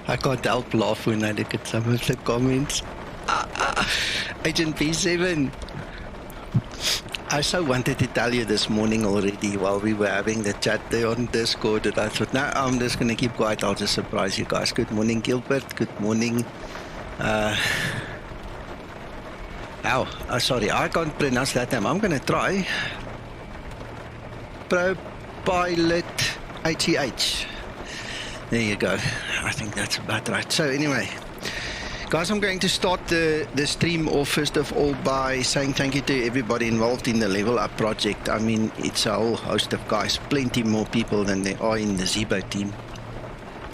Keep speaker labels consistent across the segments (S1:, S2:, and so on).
S1: I can't help laugh when I look at some of the comments. Agent B7. I so wanted to tell you this morning already while we were having the chat there on Discord, and I thought, no, I'm just going to keep quiet. I'll just surprise you guys. Good morning, Gilbert. Good morning. Sorry, I can't pronounce that name. I'm going to try. ProPilot HEH. There you go. I think that's about right. So anyway, guys, I'm going to start the stream off first of all by saying thank you to everybody involved in the LevelUp project. I mean, it's a whole host of guys, plenty more people than there are in the Zibo team.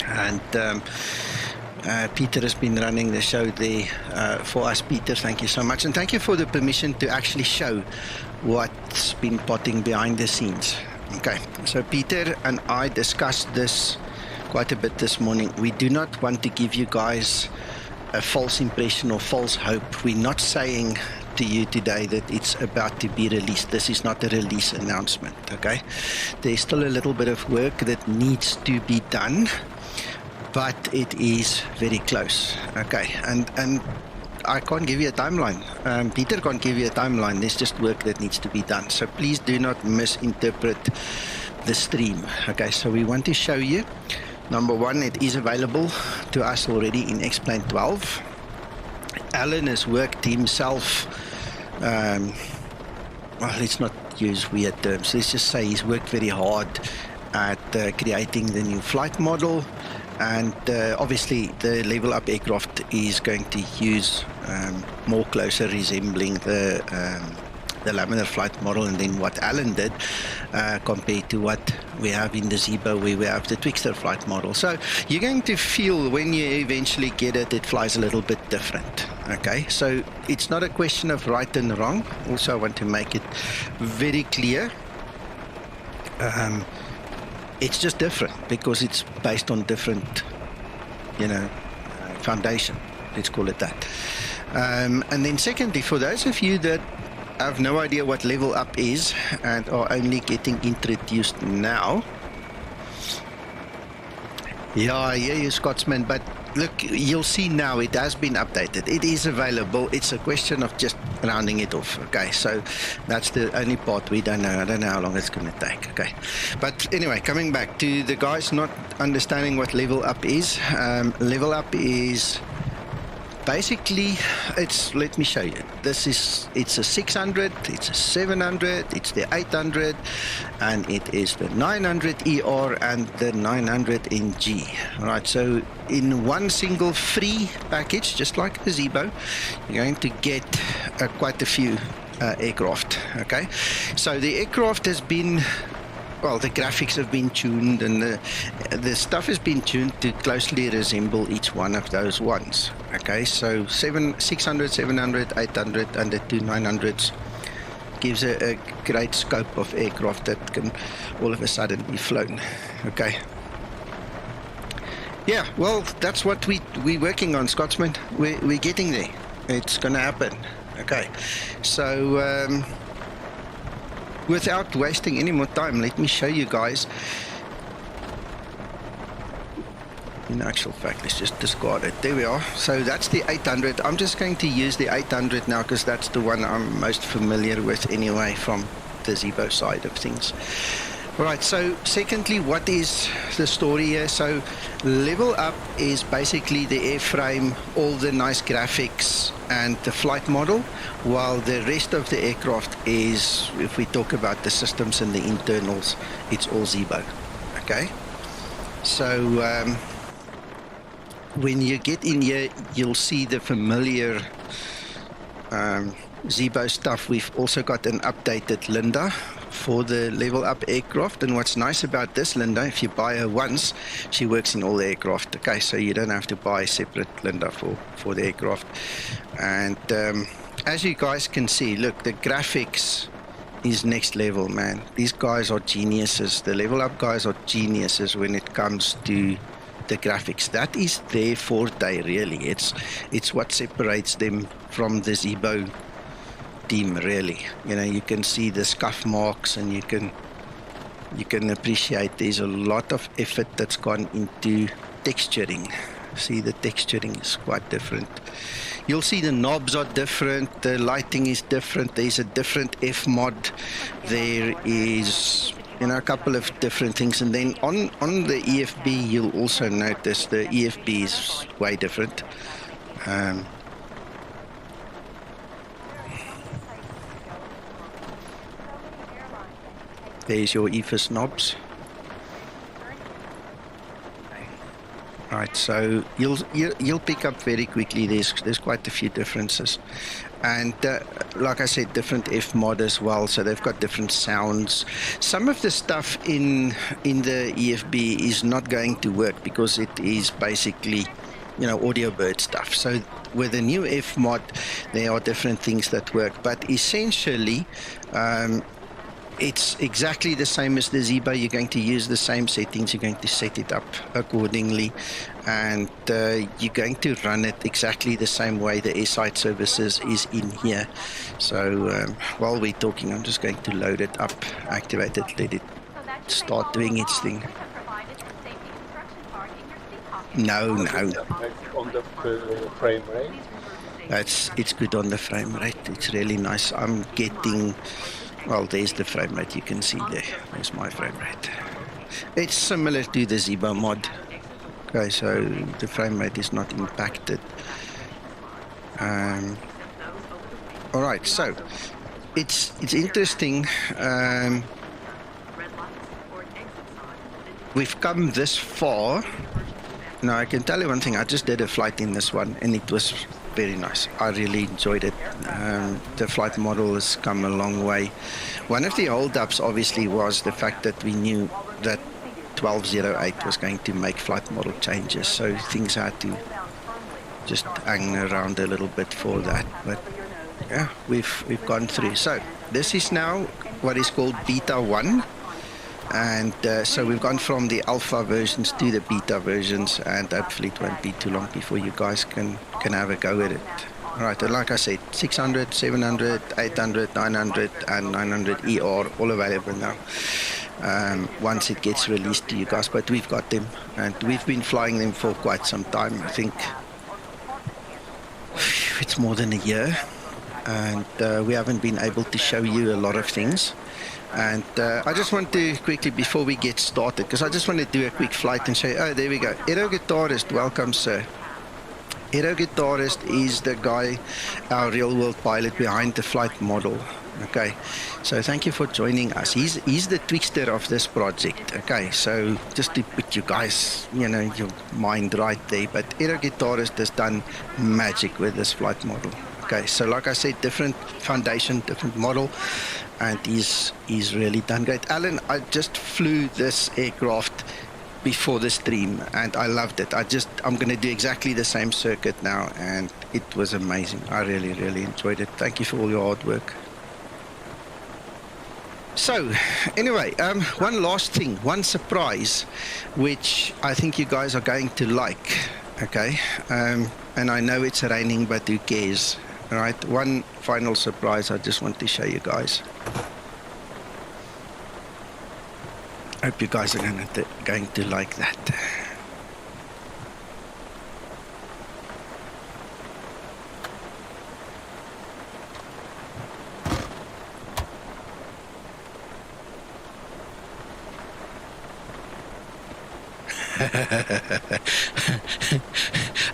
S1: And Peter has been running the show there for us. Peter, thank you so much. And thank you for the permission to actually show what's been potting behind the scenes. Okay, so Peter and I discussed this quite a bit this morning. We do not want to give you guys a false impression or false hope. We're not saying to you today that it's about to be released. This is not a release announcement, okay? There's still a little bit of work that needs to be done, but it is very close, okay? And I can't give you a timeline. Peter can't give you a timeline. There's just work that needs to be done. So please do not misinterpret the stream, okay? So we want to show you, number one, it is available to us already in X-Plane 12. Alan has worked himself, well, let's not use weird terms. Let's just say he's worked very hard at creating the new flight model. And obviously the LevelUp aircraft is going to use more closer resembling the laminar flight model, and then what Alan did compared to what we have in the Zibo, where we have the Twixter flight model. So you're going to feel when you eventually get it, it flies a little bit different. Okay, so it's not a question of right and wrong. Also, I want to make it very clear. It's just different because it's based on different, foundation. Let's call it that. And then secondly, for those of you that have no idea what LevelUp is and are only getting introduced now. Yeah, I hear you, Scotsman, but look, you'll see now it has been updated. It is available. It's a question of just rounding it off. Okay, so that's the only part we don't know. I don't know how long it's going to take. Okay, but anyway, coming back to the guys not understanding what LevelUp is. LevelUp is basically, let me show you. It's a 600, it's a 700, it's the 800, and it is the 900 ER and the 900 NG. All right, so in one single free package, just like the Zibo, you're going to get quite a few aircraft. Okay, so the aircraft has been, well, the graphics have been tuned, and the stuff has been tuned to closely resemble each one of those ones. Okay, so 600, 700, 800, and the two 900s gives a great scope of aircraft that can all of a sudden be flown. Okay. Yeah, well, that's what we're working on, Scotsman. We're getting there. It's going to happen. Okay, so without wasting any more time, let me show you guys. In actual fact, let's just discard it. There we are. So that's the 800. I'm just going to use the 800 now because that's the one I'm most familiar with anyway from the Zibo side of things. All right, so secondly, what is the story here? So LevelUp is basically the airframe, all the nice graphics and the flight model, while the rest of the aircraft is, if we talk about the systems and the internals, it's all Zibo. Okay, so when you get in here, you'll see the familiar Zibo stuff. We've also got an updated Linda for the LevelUp aircraft, and what's nice about this Linda, if you buy her once, she works in all the aircraft. Okay, so you don't have to buy a separate Linda for the aircraft. And as you guys can see, look, the graphics is next level, man. These guys are geniuses. The LevelUp guys are geniuses when it comes to the graphics. That is their forte, really. It's what separates them from the Zibo team, really. You know, you can see the scuff marks, and you can you can appreciate there's a lot of effort that's gone into texturing. See, the texturing is quite different. You'll see the knobs are different, the lighting is different, there's a different F mod, there is, you know, a couple of different things. And then on the EFB, you'll also notice the EFB is way different. There's your EFIS knobs. Right, so you'll pick up very quickly. There's quite a few differences, and like I said, different F mod as well. So they've got different sounds. Some of the stuff in the EFB is not going to work because it is basically, you know, audio bird stuff. So with the new F mod, there are different things that work, but essentially. It's exactly the same as the Zibo. You're going to use the same settings. You're going to set it up accordingly, and you're going to run it exactly the same way the S-Site services is in here. So while we're talking, I'm just going to load it up, activate it, let it start doing its thing. No.
S2: On the frame rate?
S1: It's good on the frame rate. It's really nice. I'm getting... Well, there's the frame rate, you can see there. There's my frame rate. It's similar to the Zibo mod. Okay, so the frame rate is not impacted. Alright, so it's interesting. We've come this far. Now, I can tell you one thing. I just did a flight in this one, and it was very nice. I really enjoyed it. The flight model has come a long way. One of the holdups obviously was the fact that we knew that 1208 was going to make flight model changes, so things had to just hang around a little bit for that. But yeah, we've gone through. So this is now what is called beta 1. And so we've gone from the alpha versions to the beta versions, and hopefully it won't be too long before you guys can have a go at it. All right, and like I said, 600, 700, 800, 900, and 900 ER all available now. Once it gets released to you guys, but we've got them, and we've been flying them for quite some time. I think it's more than a year, and we haven't been able to show you a lot of things. And I just want to quickly, before we get started, because I just want to do a quick flight and show you, oh, there we go. Aero Guitarist, welcome, sir. Aero Guitarist is the guy, our real-world pilot behind the flight model. Okay, so thank you for joining us. He's the twixter of this project. Okay, so just to put you guys, you know, your mind right there. But Aero Guitarist has done magic with this flight model. Okay, so like I said, different foundation, different model. And he's really done great. Alan, I just flew this aircraft before the stream, and I loved it. I'm going to do exactly the same circuit now, and it was amazing. I really, really enjoyed it. Thank you for all your hard work. So, anyway, one last thing, one surprise, which I think you guys are going to like, okay? And I know it's raining, but who cares? All right, one final surprise I just want to show you guys. I hope you guys are going to like that.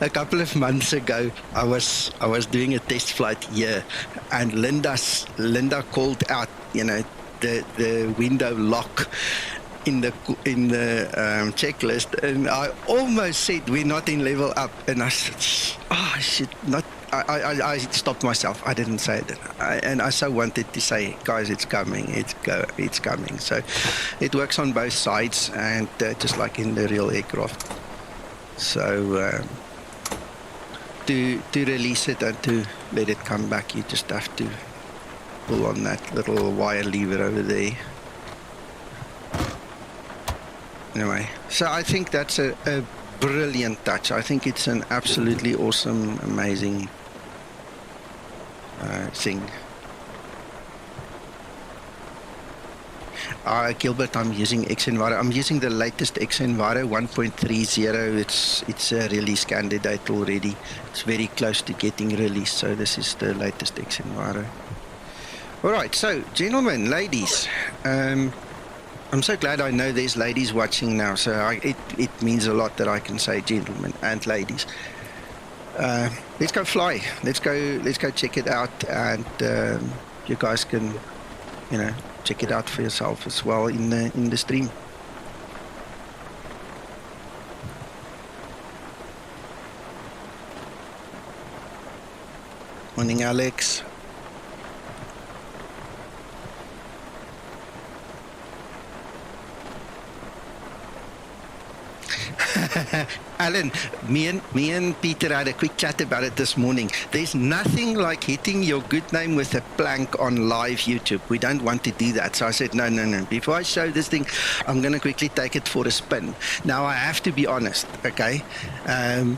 S1: A couple of months ago, I was doing a test flight here, and Linda called out, you know, the window lock in the checklist, and I almost said we're not in LevelUp, and I said, oh shit, not. I stopped myself. I didn't say it, and I so wanted to say, guys, it's coming. It's coming. So it works on both sides, and just like in the real aircraft. So to release it and to let it come back, you just have to pull on that little wire lever over there. Anyway, so I think that's a brilliant touch. I think it's an absolutely awesome, amazing thing. Gilbert, I'm using xEnviro. I'm using the latest xEnviro 1.30. It's a release candidate already. It's very close to getting released, so this is the latest xEnviro. All right, so gentlemen, ladies, I'm so glad I know there's ladies watching now, so it means a lot that I can say gentlemen and ladies. Let's go fly. Let's go check it out, and you guys can, check it out for yourself as well in the stream. Morning, Alex. Alan, me and Peter had a quick chat about it this morning. There's nothing like hitting your good name with a plank on live YouTube. We don't want to do that. So I said, no. Before I show this thing, I'm going to quickly take it for a spin. Now, I have to be honest, okay? I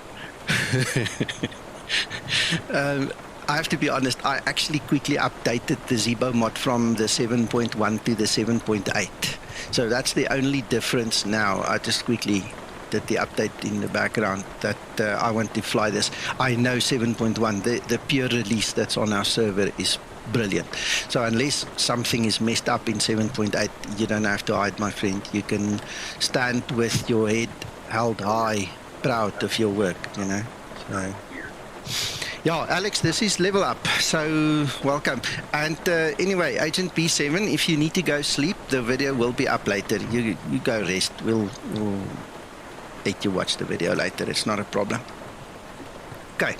S1: have to be honest, I actually quickly updated the Zibo mod from the 7.1 to the 7.8. So that's the only difference now. I just quickly did the update in the background that I want to fly this. I know 7.1, the pure release that's on our server is brilliant. So unless something is messed up in 7.8, you don't have to hide, my friend. You can stand with your head held high, proud of your work, So, yeah, Alex, this is LevelUp, so welcome. And anyway, Agent B7, if you need to go sleep, the video will be up later. You go rest. We'll let you watch the video later. It's not a problem. Okay.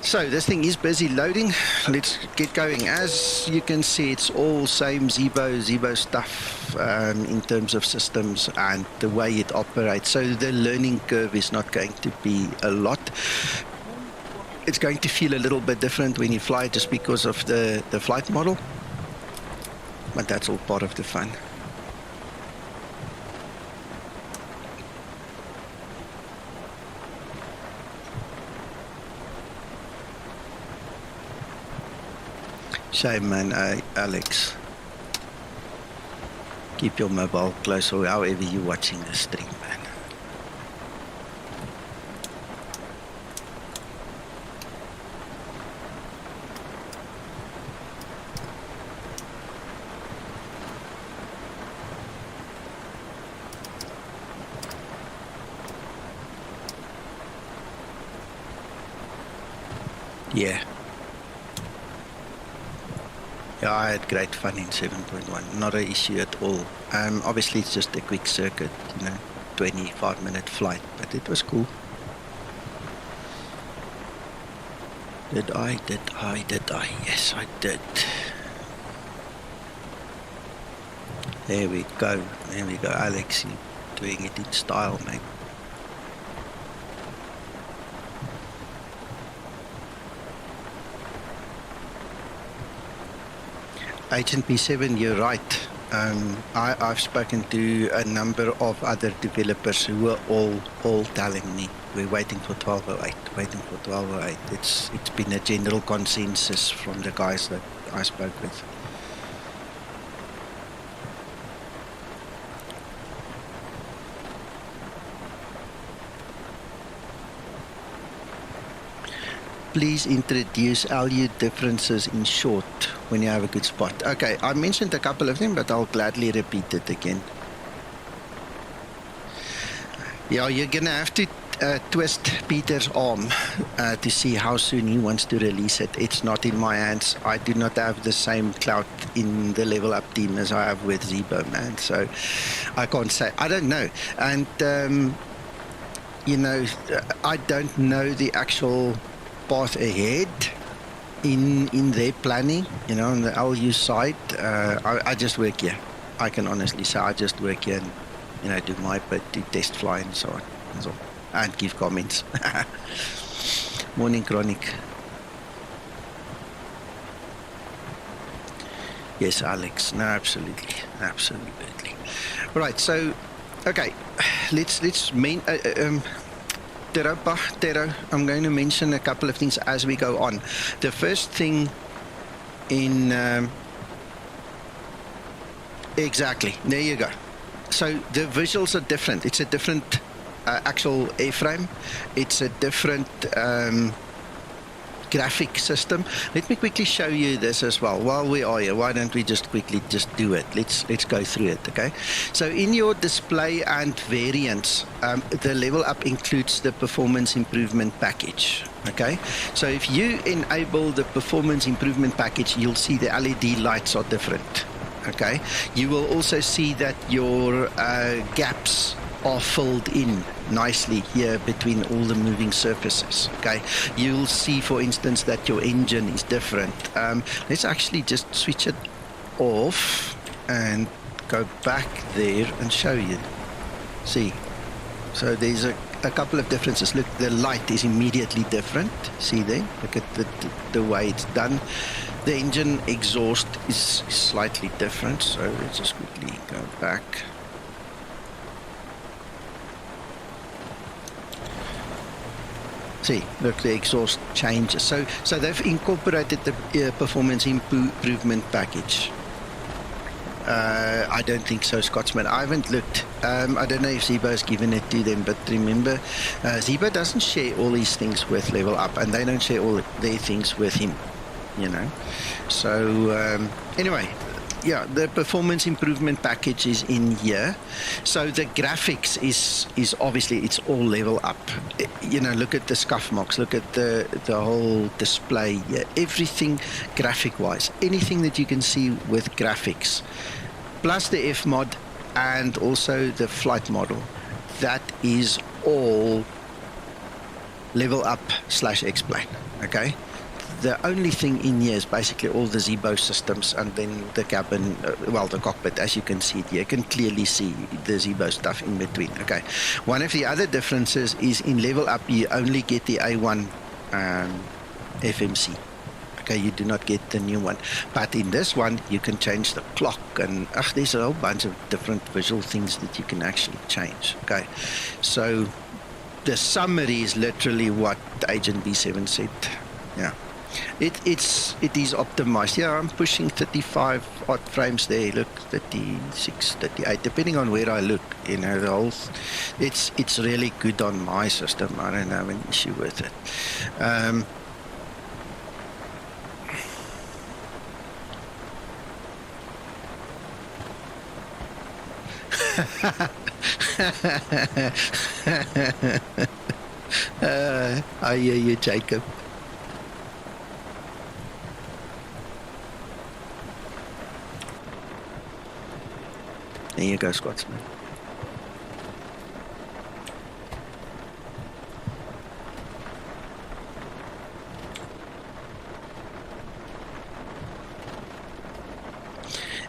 S1: So this thing is busy loading. Let's get going. As you can see, it's all same Zibo stuff in terms of systems and the way it operates. So the learning curve is not going to be a lot. It's going to feel a little bit different when you fly just because of the flight model. But that's all part of the fun. Shame, man, Alex. Keep your mobile close or however you're watching the stream, man. Yeah. Yeah, I had great fun in 7.1. Not an issue at all. Obviously, it's just a quick circuit, 25-minute flight, but it was cool. Did I? Yes, I did. There we go, Alex. You're doing it in style, mate. Agent B7, you're right. I've spoken to a number of other developers who were all telling me we're waiting for 1208. It's been a general consensus from the guys that I spoke with. Please introduce LU differences in short when you have a good spot. Okay, I mentioned a couple of them, but I'll gladly repeat it again. Yeah, you're gonna have to twist Peter's arm to see how soon he wants to release it. It's not in my hands. I do not have the same clout in the LevelUp team as I have with Zibo, man. So I can't say. I don't know. And, I don't know the actual path ahead in their planning, on the LU side. I just work here. I can honestly say I just work here and, do my bit to test fly and so on. And give comments. Morning, Chronic. Yes, Alex. No, absolutely. Right, so, okay. Let's Tero, I'm going to mention a couple of things as we go on. The first thing in Exactly. There you go. So the visuals are different. It's a different actual airframe. It's a different graphic system. Let me quickly show you this as well. While we are here, why don't we just quickly just do it? Let's go through it, okay? So in your display and variants, the LevelUp includes the performance improvement package, okay? So if you enable the performance improvement package, you'll see the LED lights are different, okay? You will also see that your gaps are filled in nicely here between all the moving surfaces, okay? You'll see, for instance, that your engine is different. Let's actually just switch it off and go back there and show you. See, so there's a couple of differences. Look, the light is immediately different. See there? Look at the way it's done. The engine exhaust is slightly different, so let's just quickly go back. See, look, the exhaust changes. So they've incorporated the performance improvement package. I don't think so, Scotsman. I haven't looked. I don't know if Zibo has given it to them, but remember, Zibo doesn't share all these things with LevelUp, and they don't share all their things with him, you know. So anyway, yeah, the performance improvement package is in here. So the graphics is obviously, it's all LevelUp. You know, look at the scuff marks, look at the whole display here. Everything graphic wise, anything that you can see with graphics, plus the F mod and also the flight model, that is all LevelUp/X-Plane, okay? The only thing in here is basically all the Zibo systems, and then the cabin, well, the cockpit, as you can see it here. You can clearly see the Zibo stuff in between, okay? One of the other differences is in LevelUp, you only get the A1 FMC. Okay, you do not get the new one. But in this one, you can change the clock, and there's a whole bunch of different visual things that you can actually change, okay? So the summary is literally what Agent B7 said, yeah. It is optimized. Yeah, I'm pushing 35 odd frames there. Look, 36, 38, depending on where I look. You know, the whole. It's really good on my system. I don't have an issue with it. I hear you, Jacob. There you go, Scotsman.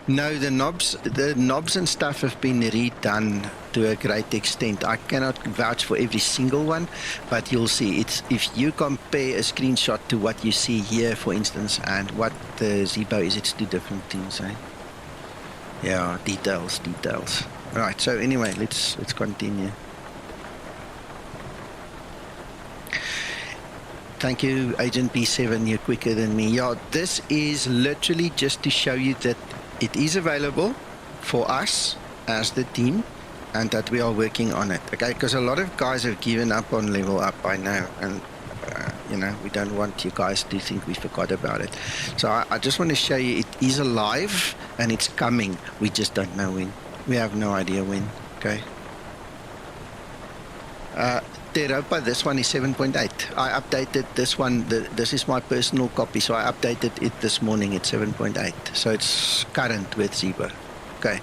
S1: No, the knobs and stuff have been redone to a great extent. I cannot vouch for every single one, but you'll see. It's if you compare a screenshot to what you see here, for instance, and what the Zibo is, it's two different things, eh? Yeah, details. Right, so anyway, let's continue. Thank you, Agent B7, you're quicker than me. Yeah, this is literally just to show you that it is available for us as the team, and that we are working on it, okay? Because a lot of guys have given up on LevelUp, I know, and you know, we don't want you guys to think we forgot about it. So I just want to show you it is alive and it's coming. We just don't know when. We have no idea when, okay? Europa, this one is 7.8. I updated this one. This is my personal copy, so I updated it this morning at 7.8. So it's current with Zibo. Okay.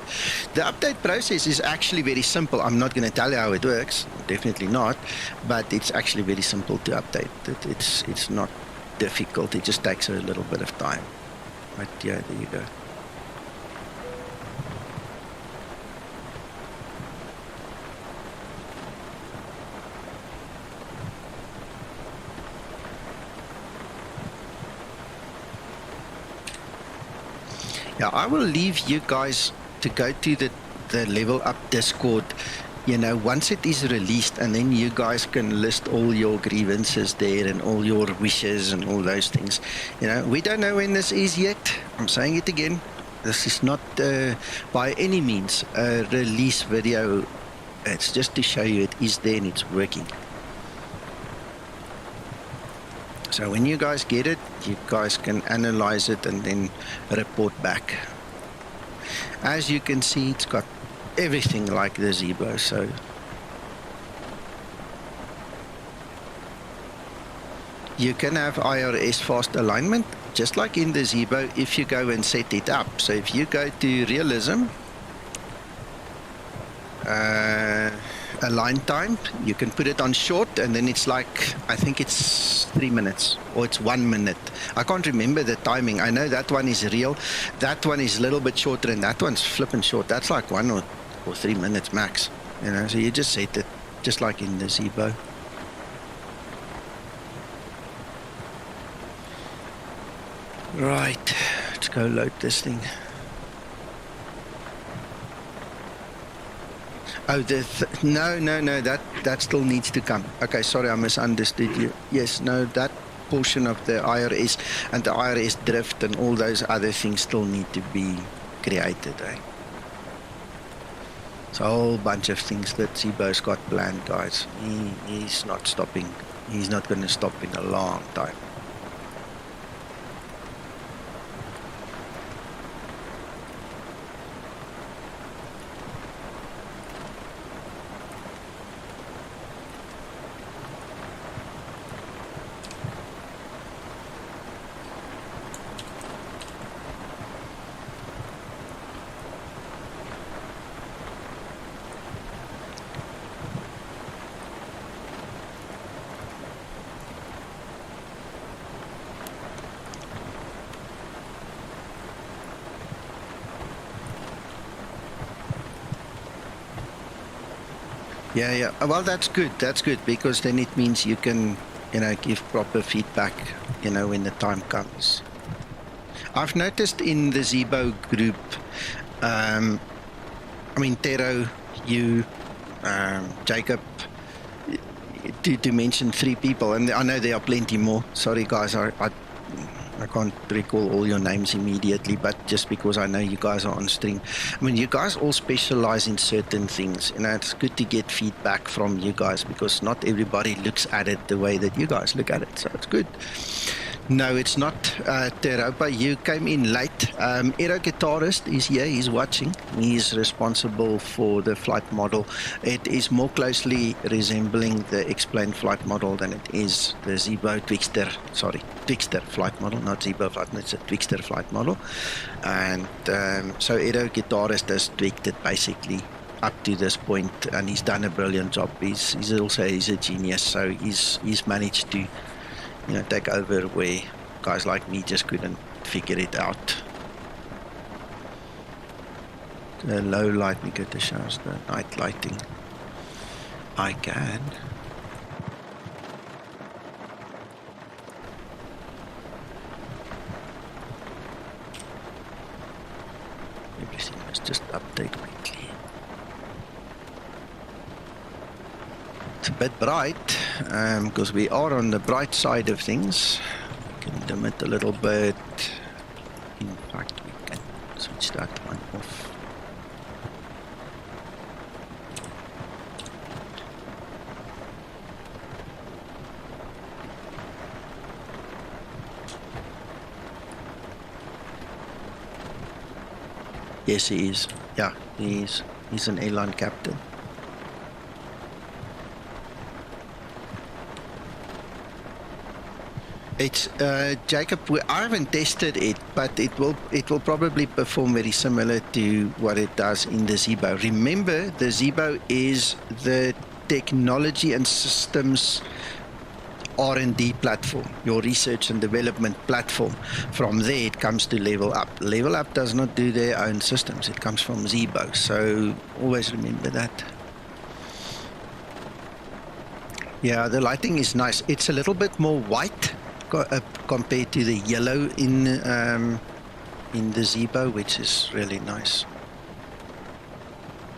S1: The update process is actually very simple. I'm not going to tell you how it works, definitely not, but it's actually very simple to update. It's not difficult. It just takes a little bit of time. But yeah, there you go. Yeah, I will leave you guys to go to the LevelUp Discord, you know, once it is released, and then you guys can list all your grievances there and all your wishes and all those things. You know, we don't know when this is yet. I'm saying it again. This is not by any means a release video. It's just to show you it is there and it's working. So when you guys get it, you guys can analyze it and then report back. As you can see, it's got everything like the Zibo. So you can have IRS fast alignment, just like in the Zibo, if you go and set it up. So if you go to realism, align time, you can put it on short, and then it's like, I think it's 3 minutes or it's 1 minute. I can't remember the timing. I know that one is real. That one is a little bit shorter, and that one's flipping short. That's like 1 or 3 minutes max. You know, so you just set it just like in the Zibo. Right, let's go load this thing. Oh, no, that still needs to come. Okay, sorry, I misunderstood you. Yes, no, that portion of the IRS and the IRS drift and all those other things still need to be created, eh? It's a whole bunch of things that Zibo's got planned, guys. He's not stopping. He's not going to stop in a long time. Yeah. Well, that's good. That's good, because then it means you can, you know, give proper feedback, you know, when the time comes. I've noticed in the Zibo group, I mean, Tero, you, Jacob, to mention 3 people, and I know there are plenty more. Sorry, guys, I can't recall all your names immediately, but just because I know you guys are on stream. I mean, you guys all specialize in certain things. You know, it's good to get feedback from you guys, because not everybody looks at it the way that you guys look at it. So it's good. No, it's not Teropa. You came in late. Aero Guitarist is here. He's watching. He's responsible for the flight model. It is more closely resembling the explained flight model than it is the Zibo Twixter flight model, not Zibo flight model. It's a Twixter flight model. And so Aero Guitarist has tweaked it basically up to this point, and he's done a brilliant job. He's a genius. So he's managed to, you know, take over where guys like me just couldn't figure it out. The low light indicator shows the night lighting. I can. Everything must just update quickly. It's a bit bright, because we are on the bright side of things. We can dim it a little bit. In fact, we can switch that one off. Yes, he is. Yeah, he's an airline captain. It's Jacob. I haven't tested it, but it will probably perform very similar to what it does in the Zibo. Remember, the Zibo is the technology and systems R&D platform, your research and development platform. From there, it comes to LevelUp. LevelUp does not do their own systems. It comes from Zibo. So always remember that. Yeah, the lighting is nice. It's a little bit more white compared to the yellow in the Zibo, which is really nice.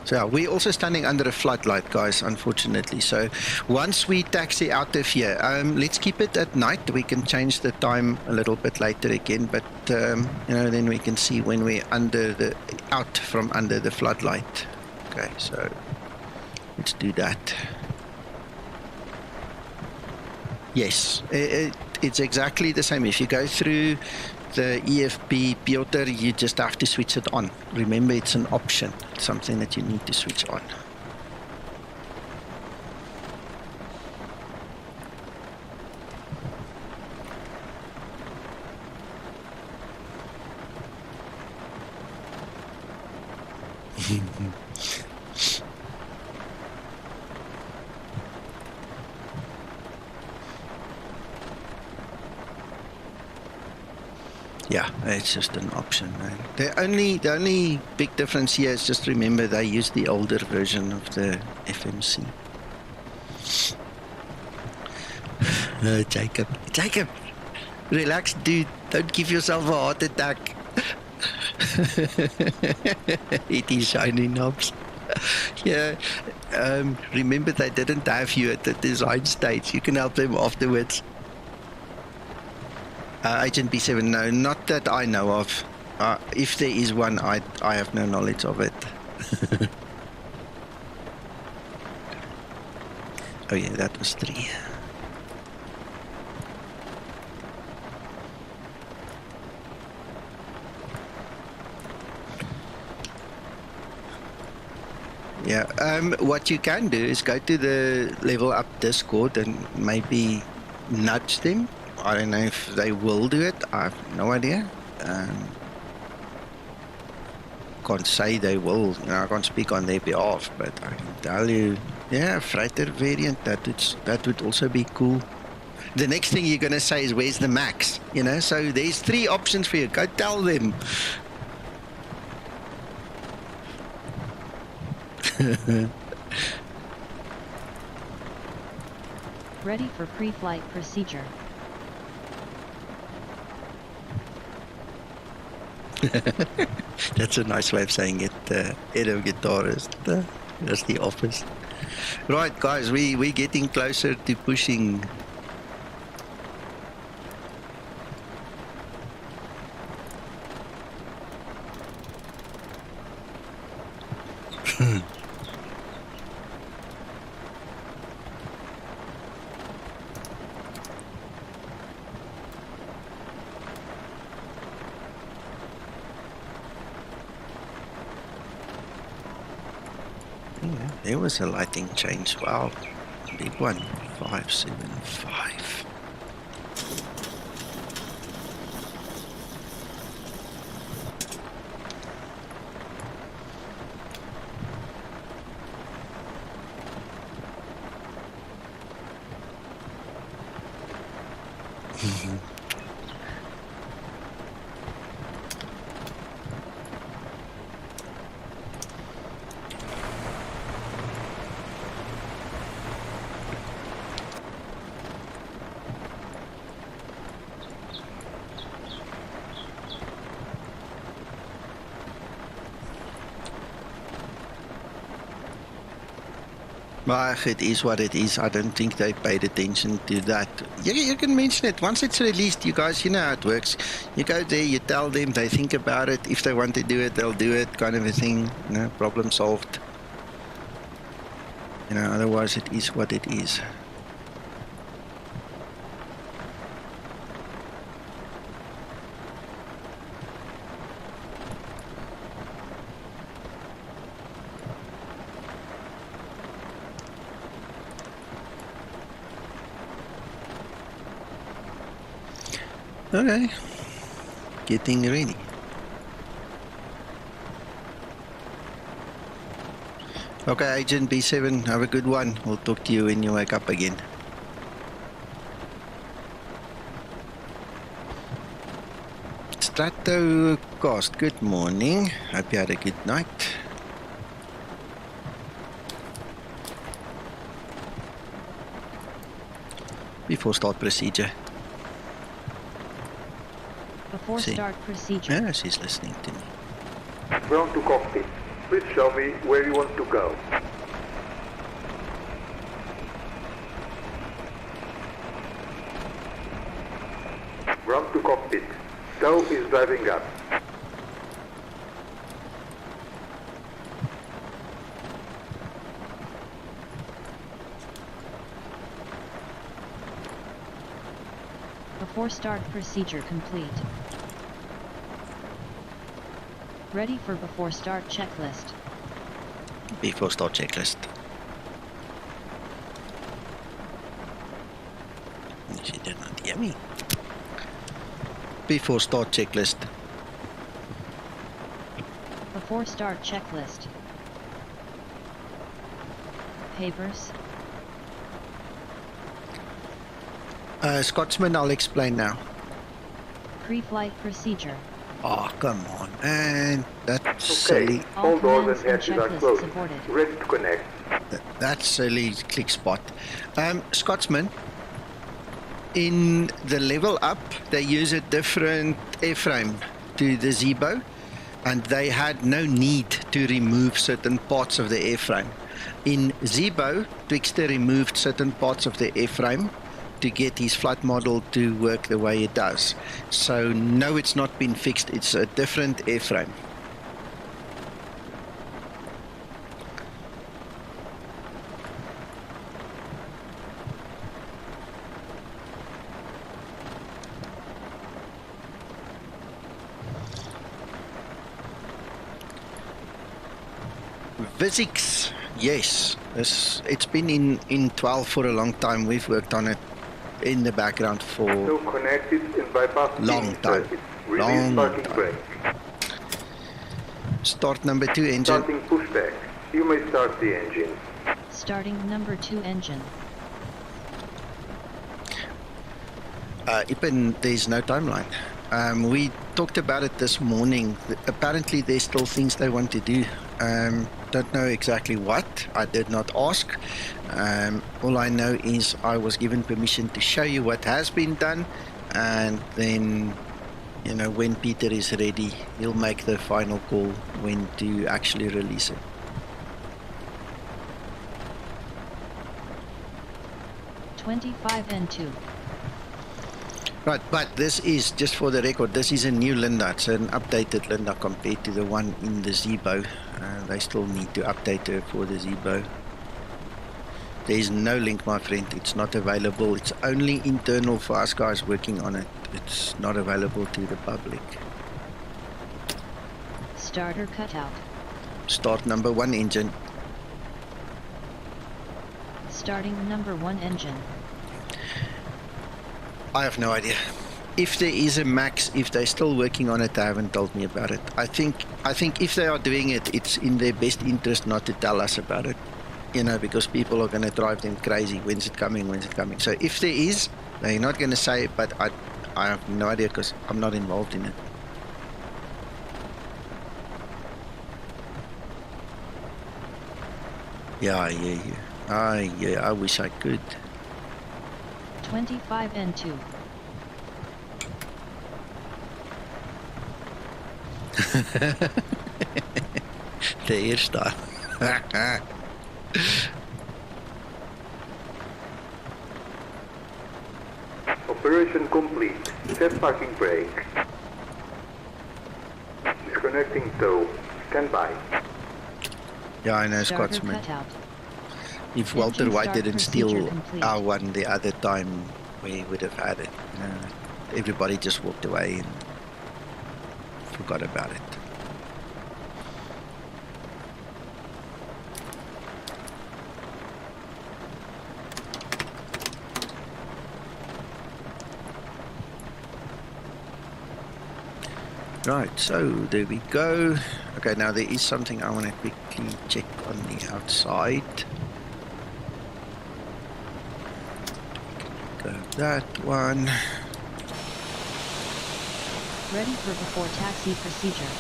S1: So yeah, we're also standing under a floodlight, guys, unfortunately. So once we taxi out of here, let's keep it at night. We can change the time a little bit later again, but you know, then we can see when we're out from under the floodlight. Okay, so let's do that. Yes, it's exactly the same. If you go through the EFP Piotr, you just have to switch it on. Remember, it's an option. It's something that you need to switch on. Yeah, it's just an option. The only big difference here is just remember they use the older version of the FMC. Jacob, relax, dude. Don't give yourself a heart attack. It is shiny knobs. Yeah, remember they didn't have you at the design stage. You can help them afterwards. Agent B7, no, not that I know of. If there is one, I have no knowledge of it. Oh yeah, that was 3. Yeah, what you can do is go to the LevelUp Discord and maybe nudge them. I don't know if they will do it. I have no idea. Can't say they will. You know, I can't speak on their behalf, but I can tell you, yeah, freighter variant. That would also be cool. The next thing you're gonna say is, "Where's the max?" You know. So there's 3 options for you. Go tell them.
S3: Ready for pre-flight procedure.
S1: That's a nice way of saying it. Edo guitarist. That's the office. Right, guys, we're getting closer to pushing. There was a lighting change. Wow, big one. 575. But it is what it is. I don't think they paid attention to that. You can mention it. Once it's released, you guys, you know how it works. You go there, you tell them, they think about it. If they want to do it, they'll do it, kind of a thing. You know, problem solved. You know, otherwise it is what it is. Okay, getting ready. Okay, Agent B7, have a good one. We'll talk to you when you wake up again. Stratocast, good morning. Hope you had a good night. Before start procedure.
S3: Before start procedure.
S1: Yeah, she's listening to me.
S4: Ground to cockpit. Please show me where you want to go. Run to cockpit. Tow is driving up.
S3: Before start procedure complete. Ready for before start checklist.
S1: Before start checklist. She did not hear me. Before start checklist.
S3: Before start checklist. Papers.
S1: Scotsman, I'll explain now.
S3: Pre-flight procedure.
S1: Oh, come on, man. That's
S4: Okay,
S1: silly.
S4: all doors and
S3: commands and
S4: hatches are
S3: checklists
S4: closed.
S3: supported.
S4: Ready to connect.
S1: That's silly click spot. Scotsman, in the LevelUp, they use a different airframe to the Zibo, and they had no need to remove certain parts of the airframe. In Zibo, Twixter removed certain parts of the airframe to get his flight model to work the way it does. So no, it's not been fixed. It's a different airframe. Physics, yes. It's been in 12 for a long time. We've worked on it in the background for
S4: Still connected and bypass
S1: long time.
S4: Release
S1: Long
S4: parking
S1: time.
S4: brake.
S1: Start number 2 engine.
S4: Starting pushback. You may start the engine.
S3: Starting number 2 engine.
S1: Ipen, there's no timeline. We talked about it this morning. Apparently there's still things they want to do. Don't know exactly what. I did not ask. All I know is I was given permission to show you what has been done, and then, you know, when Peter is ready, he'll make the final call when to actually release it.
S3: N2.
S1: Right, but this is, just for the record, this is a new Linda. It's an updated Linda compared to the one in the Zibo. They still need to update her for the Zibo. There is no link, my friend. It's not available. It's only internal for us guys working on it. It's not available to the public.
S3: Starter cutout.
S1: Start number 1 engine.
S3: Starting number 1 engine.
S1: I have no idea. If there is a max, if they're still working on it, they haven't told me about it. I think if they are doing it, it's in their best interest not to tell us about it. You know, because people are going to drive them crazy. When's it coming? When's it coming? So if there is, they're not going to say it, but I have no idea because I'm not involved in it. Yeah, I hear you. I wish I could.
S3: 25 N2.
S1: De eerste.
S4: Operation complete. Set parking brake. Disconnecting tow. Stand by.
S1: Yeah, I know,
S3: Starter
S1: Scotsman.
S3: cutout.
S1: If Walter
S3: Engine
S1: White
S3: start
S1: didn't
S3: procedure
S1: steal
S3: complete.
S1: our one the other time, we would have had it. You know, everybody just walked away and forgot about it. Right, so there we go. Okay, now there is something I want to quickly check on the outside. Go that one.
S3: Ready for before taxi procedure.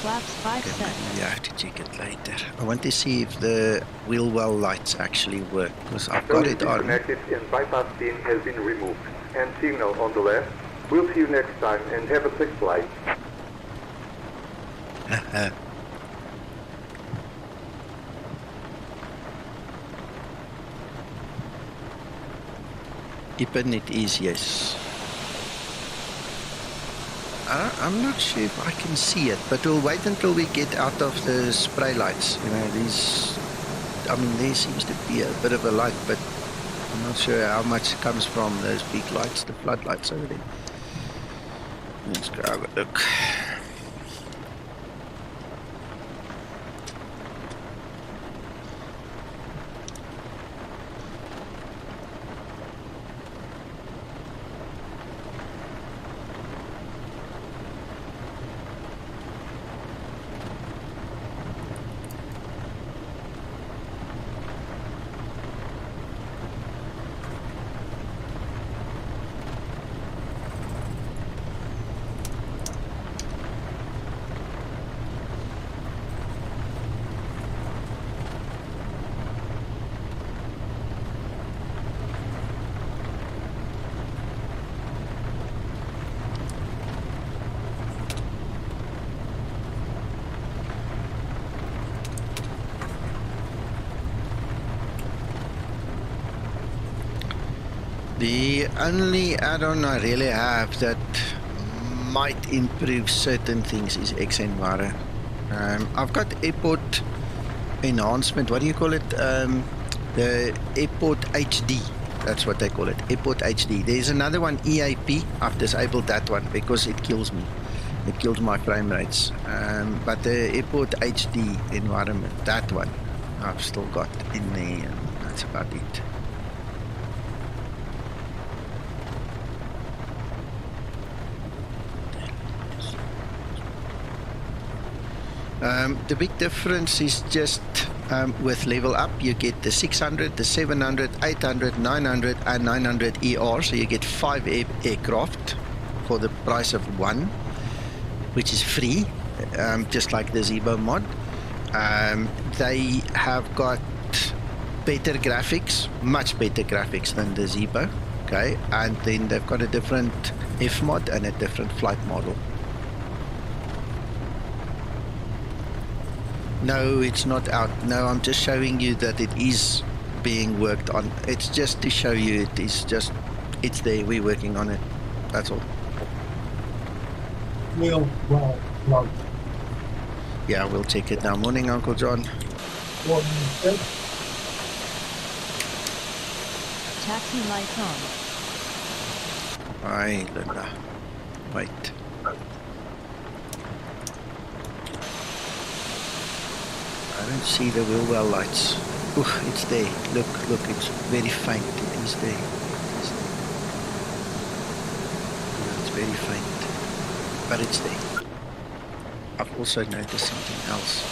S3: Flaps 5
S1: Okay,
S3: set.
S1: maybe I have to check it later. I want to see if the wheel well lights actually work, because I've got it on.
S4: Disconnected and bypass pin has been removed. And signal on the left. We'll see you next time and have a safe flight.
S1: Ippen it is, yes. I'm not sure if I can see it, but we'll wait until we get out of the spray lights. You know, these, I mean, there seems to be a bit of a light, but I'm not sure how much comes from those big lights, the floodlights over there. Let's go have a look. The only add-on I really have that might improve certain things is xEnviro. I've got airport enhancement, what do you call it? The airport HD, that's what they call it, airport HD. There's another one, EAP, I've disabled that one because it kills me. It kills my frame rates. But the airport HD environment, that one, I've still got in there, and that's about it. The big difference is just with LevelUp, you get the 600, the 700, 800, 900 and 900 ER, so you get 5 aircraft for the price of 1, which is free, just like the Zibo mod. They have got better graphics, much better graphics than the Zibo, okay, and then they've got a different F mod and a different flight model. No, it's not out. No, I'm just showing you that it is being worked on. It's just to show you it is just, it's there, we're working on it. That's all.
S5: Well,
S1: yeah, we'll check it now. Morning, Uncle John.
S3: Taxi lights on.
S1: Hi, Linda. Wait. I don't see the wheel well lights. Ooh, it's there. Look, it's very faint. It is there. It's very faint, but it's there. I've also noticed something else.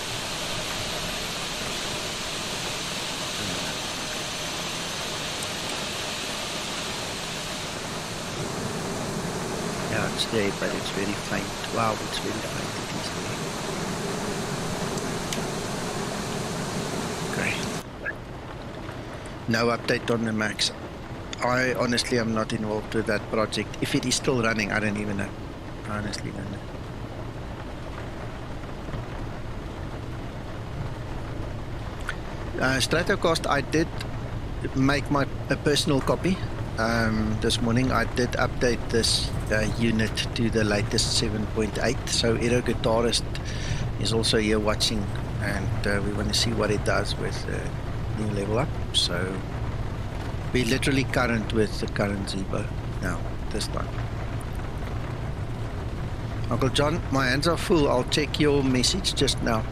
S1: Yeah, it's there, but it's very faint. Wow, it's very faint. It is there. No update on the Max. I honestly am not involved with that project. If it is still running, I don't even know. I honestly don't know. Stratocast, I did make a personal copy. This morning I did update this unit to the latest 7.8. So Aero Guitarist is also here watching, and we want to see what it does with new LevelUp. So we're literally current with the current Zibo now, this time. Uncle John, my hands are full. I'll check your message just now.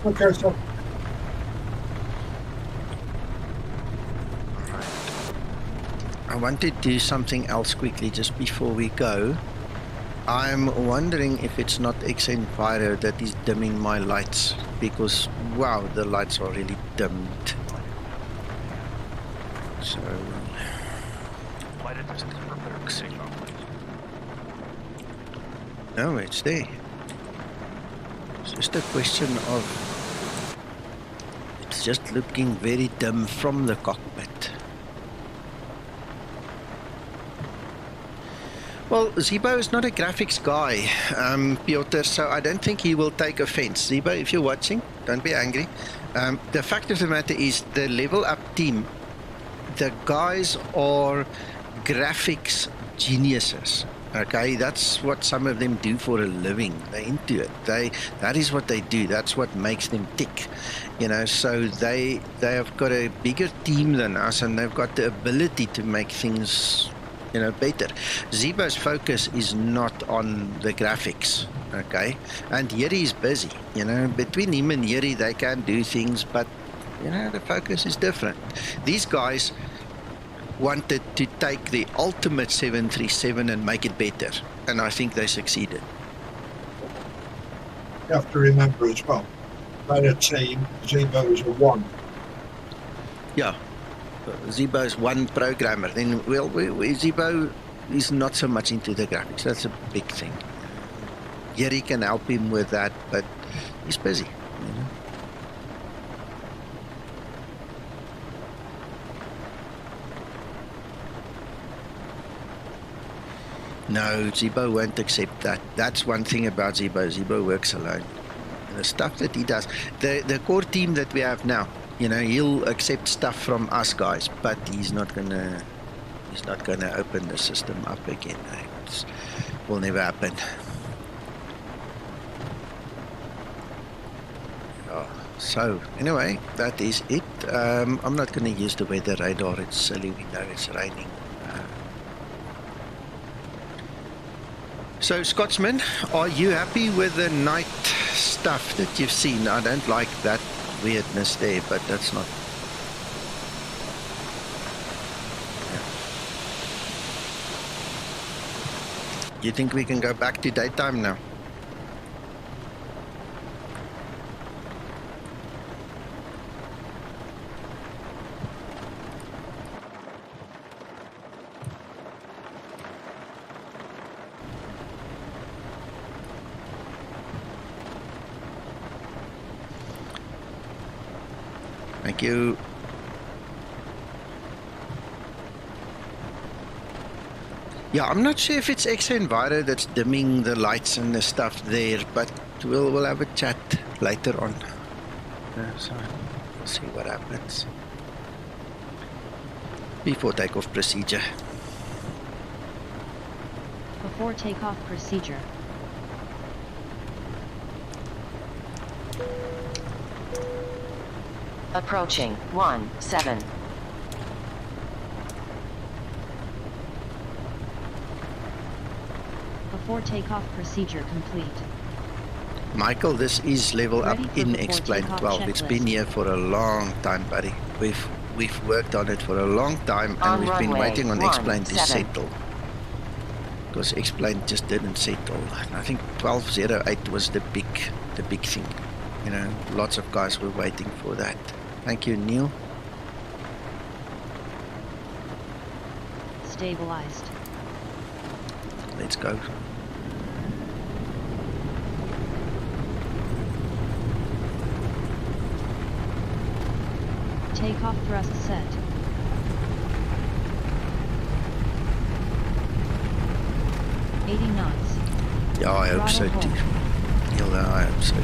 S5: okay, so
S1: I want to do something else quickly just before we go. I'm wondering if it's not xEnviro that is dimming my lights, because wow, the lights are really dimmed. So
S6: Flight attendant for better signal, please.
S1: no, it's there. It's just a question of it's just looking very dim from the cockpit. Well, Zibo is not a graphics guy, Piotr, so I don't think he will take offense. Zibo, if you're watching, don't be angry. The fact of the matter is the LevelUp team the guys are graphics geniuses. Okay, that's what some of them do for a living. They're into it. That is what they do. That's what makes them tick. You know, so they have got a bigger team than us, and they've got the ability to make things, you know, better. Zibo's focus is not on the graphics. Okay, and Yeri is busy. You know, between him and Yeri, they can do things, but you know, the focus is different. These guys wanted to take the ultimate 737 and make it better, and I think they succeeded.
S5: You have to remember as well, by a team, Zibo is a one.
S1: Yeah, Zibo is one programmer. Then, well, Zibo is not so much into the graphics. That's a big thing. Yeri can help him with that, but he's busy. You know? No, Zibo won't accept that. That's one thing about Zibo. Zibo works alone. And the stuff that he does, the core team that we have now, you know, he'll accept stuff from us guys, but he's not gonna open the system up again. It will never happen. Oh, so anyway, that is it. I'm not gonna use the weather radar. It's silly. We know it's raining. So, Scotsman, are you happy with the night stuff that you've seen? I don't like that weirdness there, but that's not... Yeah. You think we can go back to daytime now? Thank you. Yeah, I'm not sure if it's xEnviro that's dimming the lights and the stuff there, but we'll have a chat later on. So we'll see what happens. Before takeoff procedure.
S3: Before takeoff procedure.
S7: Approaching 17.
S3: Before takeoff procedure complete.
S1: Michael, this is level up
S3: Ready for
S1: in
S3: before
S1: Explain
S3: takeoff
S1: 12. It's been
S3: checklist.
S1: here for a long time, buddy. We've worked on it for a long time, and we've been waiting on Explain to settle. Because Explain just didn't settle. I think 1208 was the big thing. You know, lots of guys were waiting for that. Thank you, Neil.
S3: Stabilized.
S1: Let's go.
S3: Takeoff thrust set. $80 knots.
S1: Yeah, I hope so
S3: Throttle
S1: too.
S3: hold.
S1: Neil, I hope so too.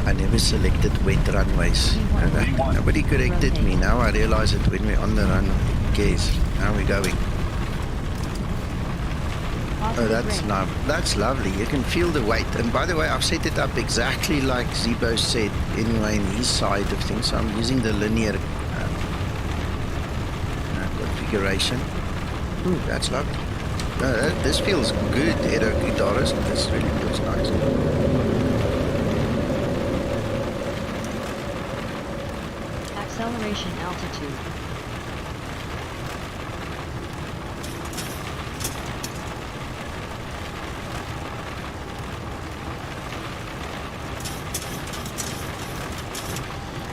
S1: I never selected wet runways. Nobody corrected me. Now I realize it when we're on the run. Who cares? How are we going? Oh, that's lovely. You can feel the weight. And by the way, I've set it up exactly like Zibo said anyway in his side of things. So I'm using the linear configuration. Ooh, that's lovely. This feels good, Edo guitarist. This really feels nice.
S3: Acceleration altitude.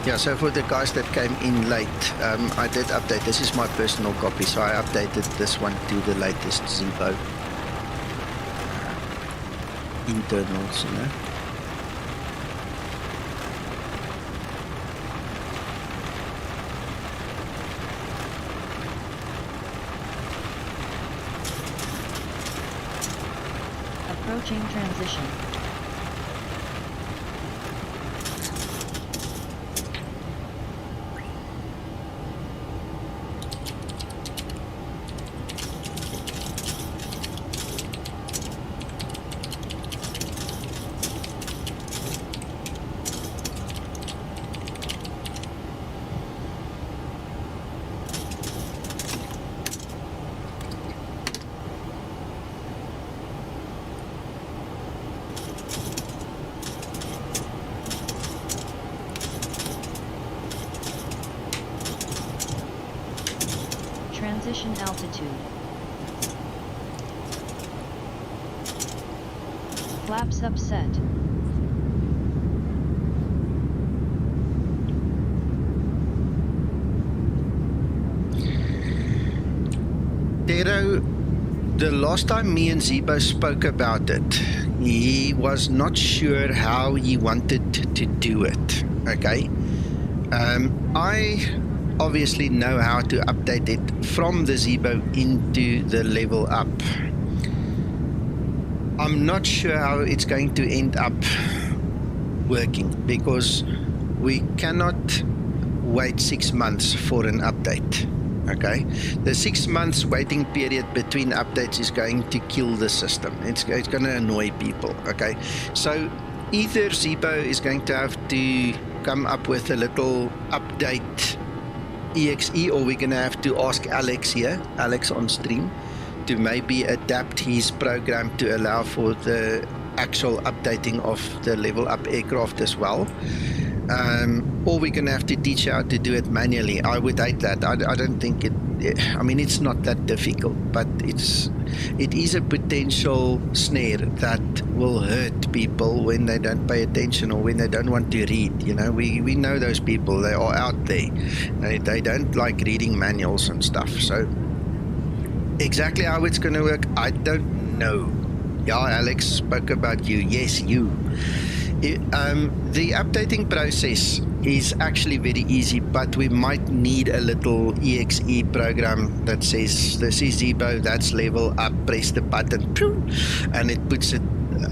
S1: Yeah, so for the guys that came in late, I did update. This is my personal copy, so I updated this one to the latest Zibo internals, you know.
S3: Approaching transition. Transition altitude. Flaps upset.
S1: Tero, the last time me and Zibo spoke about it, he was not sure how he wanted to do it, okay? I obviously know how to update it from the Zibo into the LevelUp. I'm not sure how it's going to end up working because we cannot wait 6 months for an update. Okay, the 6 months waiting period between updates is going to kill the system. It's going to annoy people. Okay, so either Zibo is going to have to come up with a little update exe, or we're going to have to ask Alex here, Alex on stream, to maybe adapt his program to allow for the actual updating of the LevelUp aircraft as well. Or we're going to have to teach how to do it manually. I would hate that. I don't think I mean, it's not that difficult, but it is a potential snare that will hurt people when they don't pay attention or when they don't want to read. You know, we know those people. They are out there. They don't like reading manuals and stuff. So exactly how it's going to work, I don't know. Yeah, Alex spoke about you. Yes, you. The updating process is actually very easy, but we might need a little exe program that says this is Zibo, that's LevelUp, press the button, and it puts it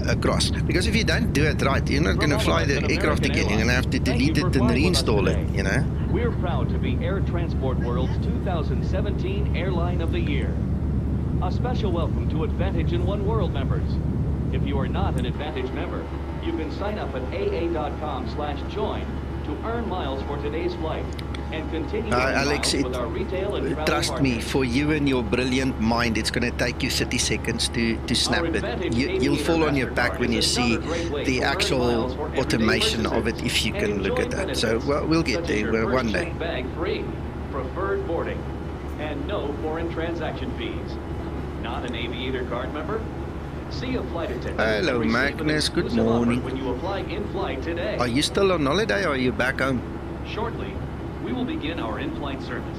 S1: across. Because if you don't do it right, you're not going to fly the aircraft again. You're going to have to delete it and reinstall it, you know.
S8: We're proud to be Air Transport World's 2017 Airline of the Year. A special welcome to Advantage in One World members. If you are not an Advantage member, you can sign up at aa.com/join to earn miles for today's flight and continue
S1: Alex,
S8: with our retail and travel
S1: trust
S8: partners.
S1: me, for you and your brilliant mind, it's going to take you 30 seconds to snap it. You'll fall on your back when you see the actual automation of it, if you can look at that. So we'll get there one day.
S8: Bag free, preferred boarding, and no foreign transaction fees. Not an aviator card member? See a flight attendant.
S1: Hello, Magnus. Good morning.
S8: When you apply in flight today.
S1: Are you still on holiday or are you back home?
S8: Shortly, we will begin our in-flight service.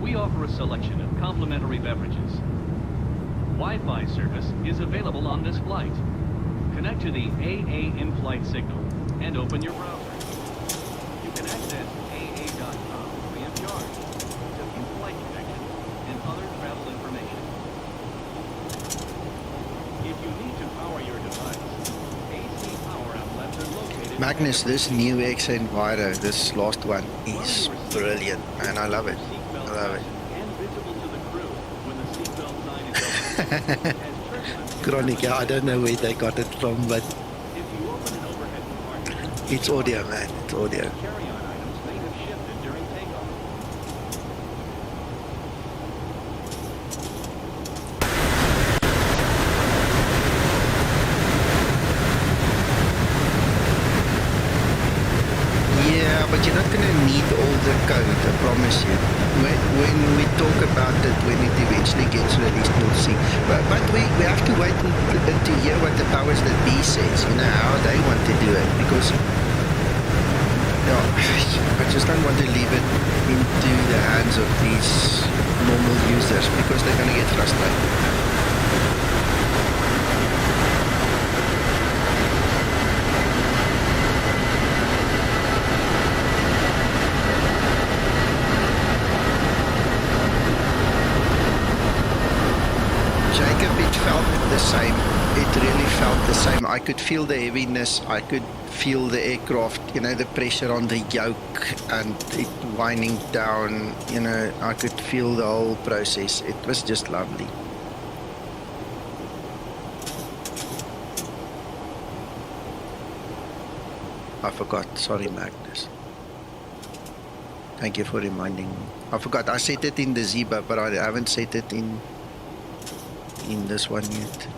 S8: We offer a selection of complimentary beverages. Wi-Fi service is available on this flight. Connect to the AA in-flight signal and open your browser. You can access AA.com free of charge to view flight connections and other travel information. If you need to power your device, AC power outlets are located.
S1: Magnus, this new xEnviro, this last one, is brilliant, and I love it. I love it.
S8: And visible to the crew when the seatbelt sign is open.
S1: Chronic, I don't know where they got it from, but
S8: If you open an overhead compartment,
S1: it's audio, man. It's audio.
S8: carry-on items may have shifted during takeoff.
S1: Yeah, but you're not going to need all the code, I promise you. When we talk about it, when it eventually gets released, you'll see. But we have to wait to hear what the powers that be says, you know, how they want to do it. Because I just don't want to leave it into the hands of these normal users because they're going to get frustrated. It really felt the same. I could feel the heaviness. I could feel the aircraft, you know, the pressure on the yoke and it winding down, you know, I could feel the whole process. It was just lovely. I forgot. Sorry, Magnus. Thank you for reminding me. I forgot. I set it in the Zibo, but I haven't set it in this one yet.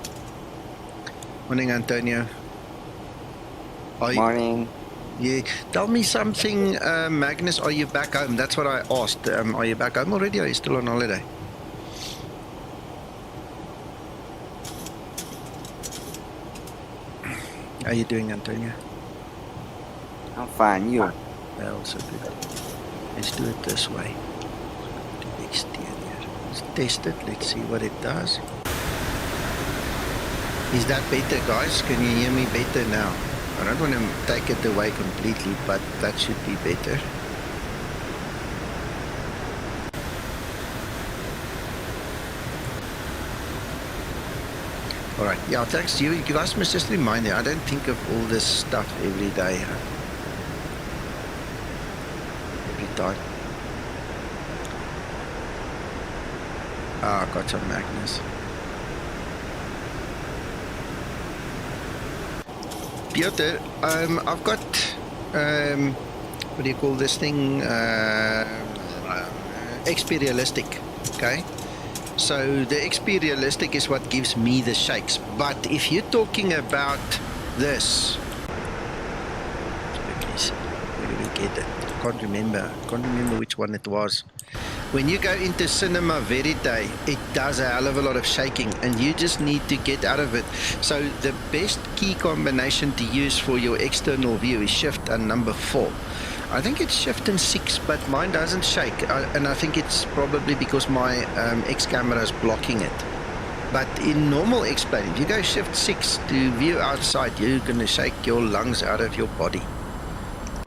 S1: Morning, Antonio.
S9: Morning.
S1: Yeah. Tell me something, Magnus. Are you back home? That's what I asked. Are you back home already, or are you still on holiday? How are you doing, Antonio?
S9: I'm fine, you?
S1: Well, so good. Let's do it this way. Do exterior. Let's test it. Let's see what it does. Is that better, guys? Can you hear me better now? I don't want to take it away completely, but that should be better. Alright, yeah, thanks. You guys must just remind me, I don't think of all this stuff every day. Every time. Ah, got some Magnus. Piotr, I've got, what do you call this thing? XP Realistic, okay? So the XP Realistic is what gives me the shakes. But if you're talking about this, where do we get it? I can't remember which one it was. When you go into Cinema Verite, it does a hell of a lot of shaking, and you just need to get out of it. So the best key combination to use for your external view is Shift and number 4. I think it's Shift and 6, but mine doesn't shake, and I think it's probably because my X camera is blocking it. But in normal X-plane, if you go Shift 6 to view outside, you're going to shake your lungs out of your body.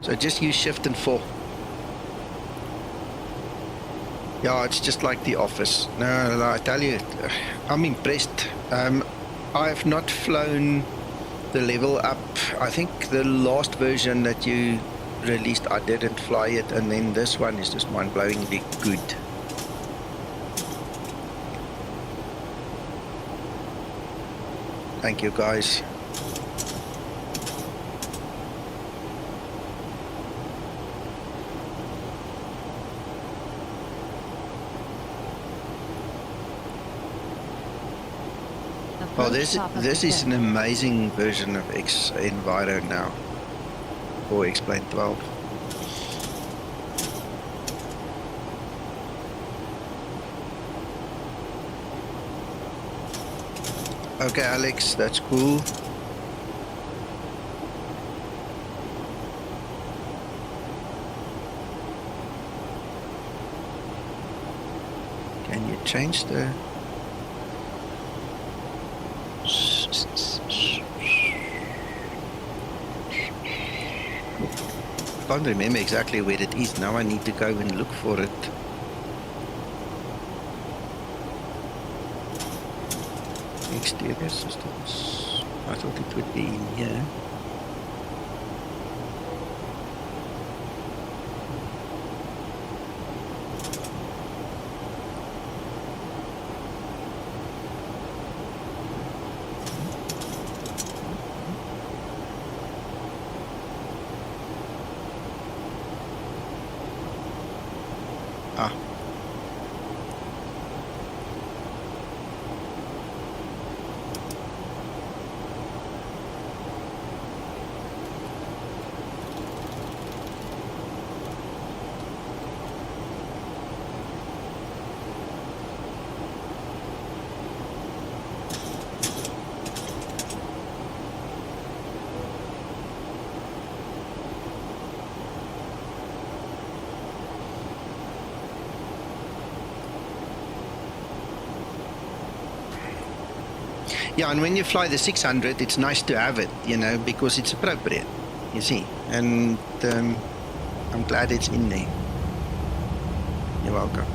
S1: So just use Shift and 4. Yeah, it's just like the office. No, I tell you, I'm impressed. I have not flown the LevelUp. I think the last version that you released, I didn't fly it, and then this one is just mind-blowingly good. Thank you, guys. Oh, this is an amazing version of xEnviro now, or X-Plane 12. Okay, Alex, that's cool. Can you change the... I can't remember exactly where it is. Now I need to go and look for it. Exterior systems. I thought it would be in here. Yeah, and when you fly the 600, it's nice to have it, you know, because it's appropriate, you see. And I'm glad it's in there. You're welcome.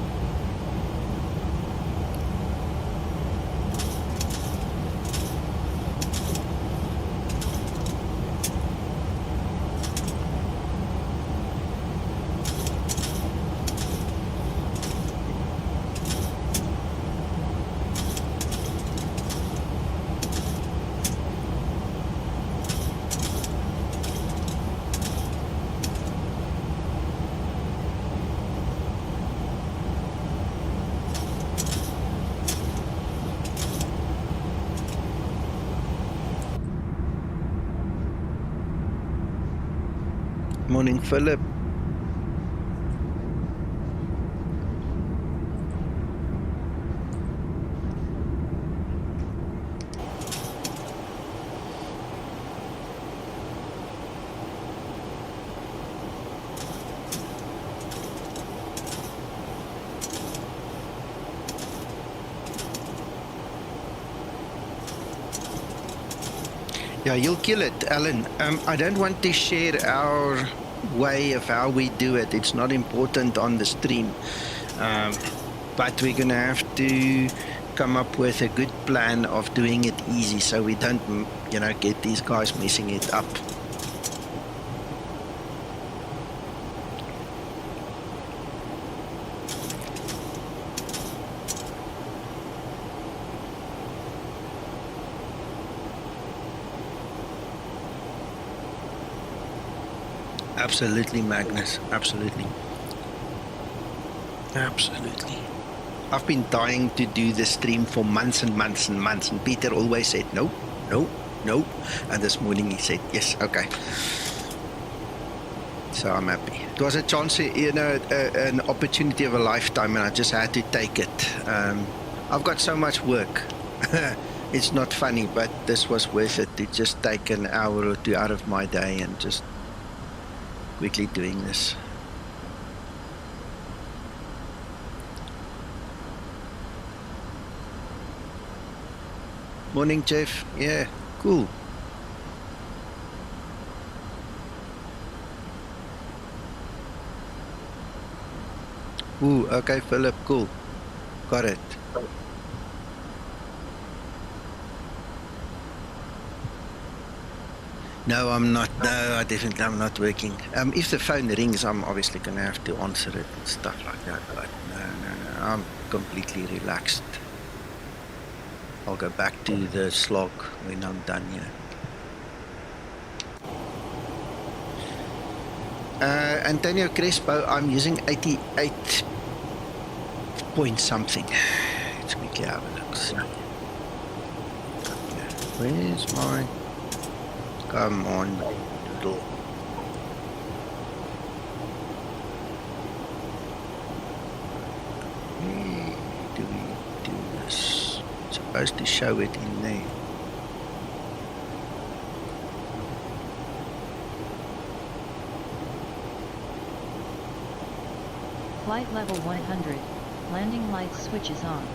S1: Morning, Philip. Yeah, you'll kill it, Alan. I don't want to share our way of how we do it. It's not important on the stream. But we're going to have to come up with a good plan of doing it easy so we don't, you know, get these guys messing it up. Absolutely, Magnus. Absolutely. Absolutely. I've been dying to do this stream for months and months and months, and Peter always said, no, no, no. And this morning he said, yes, okay. So I'm happy. It was a chance, you know, an opportunity of a lifetime, and I just had to take it. I've got so much work. It's not funny, but this was worth it to just take an hour or two out of my day and just quickly doing this. Morning, Jeff. Yeah, cool. Ooh, okay, Philip, cool. Got it. No, I'm not. No, I'm not working. If the phone rings, I'm obviously going to have to answer it and stuff like that. But no, I'm completely relaxed. I'll go back to the slog when I'm done here. Antonio Crespo, I'm using 88 point something. Let's quickly have a look. So, where's my... Come on, little. How do we do this? It's supposed to show it in there.
S3: Flight level 100. Landing lights switches on.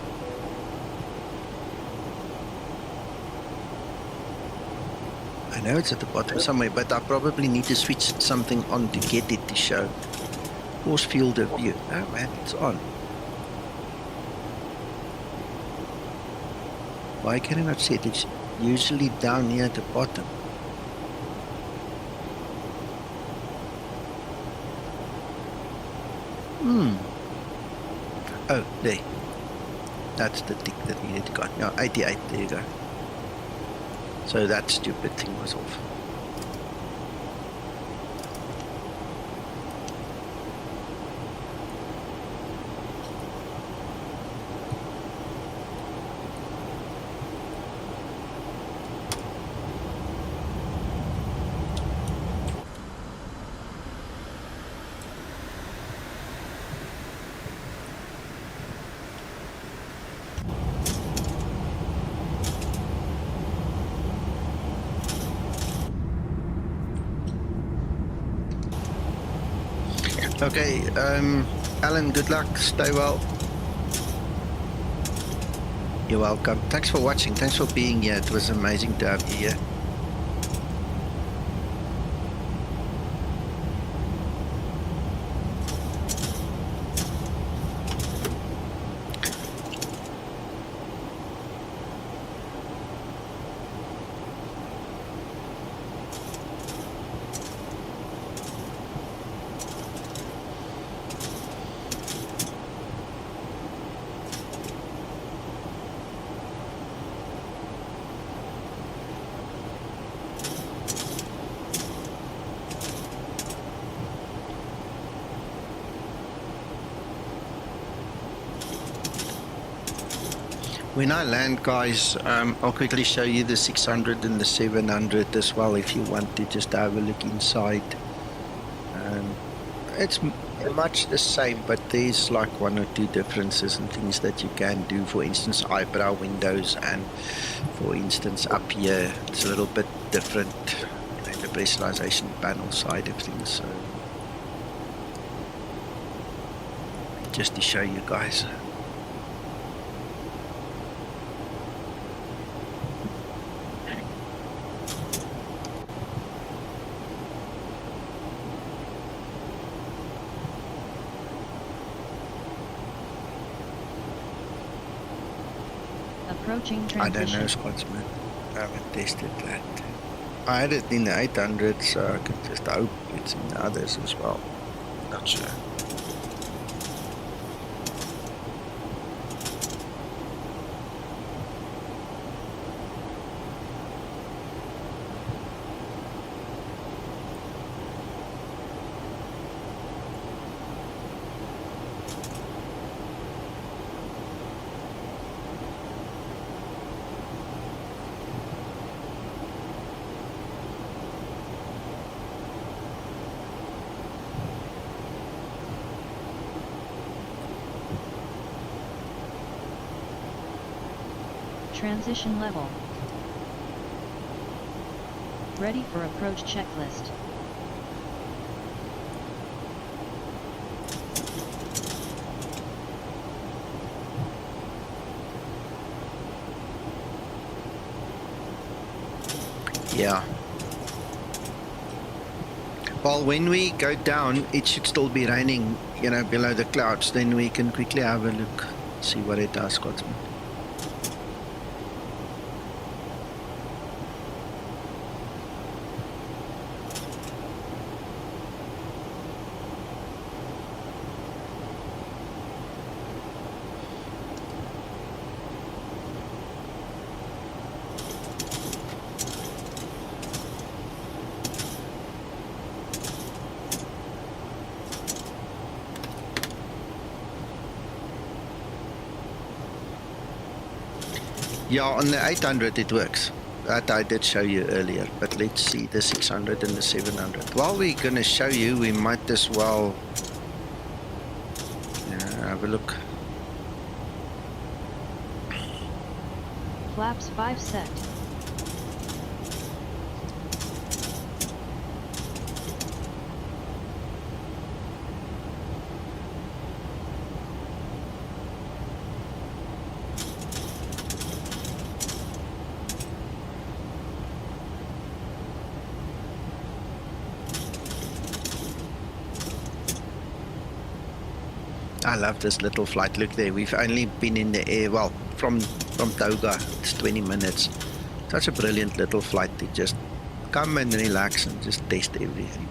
S1: I know it's at the bottom somewhere, but I probably need to switch something on to get it to show. Force field of view. Oh man, it's on. Why can I not see it? It's usually down here at the bottom. Oh, there. That's the tick that we had got. No, 88, there you go. So that stupid thing was off. Okay, Alan, good luck, stay well. You're welcome. Thanks for watching, thanks for being here. It was amazing to have you here. When I land, guys, I'll quickly show you the 600 and the 700 as well if you want to just have a look inside. it's much the same, but there's like one or two differences and things that you can do. For instance, eyebrow windows, and for instance up here it's a little bit different in the pressurization panel side of things. So just to show you guys.
S3: Approaching
S1: I don't know,
S3: transition.
S1: Scotsman. I haven't tested that. I had it in the 800, so I could just hope it's in the others as well. Not sure.
S3: Transition level. Ready for approach checklist.
S1: Yeah. Well, when we go down, it should still be raining, you know, below the clouds. Then we can quickly have a look, see what it does, Scotsman. Yeah, on the 800 it works. That I did show you earlier, but let's see the 600 and the 700. While we're going to show you, we might as well have a look.
S3: Flaps 5 set.
S1: I love this little flight. Look there, we've only been in the air, well, from Toga, it's 20 minutes. Such a brilliant little flight to just come and relax and just test everything.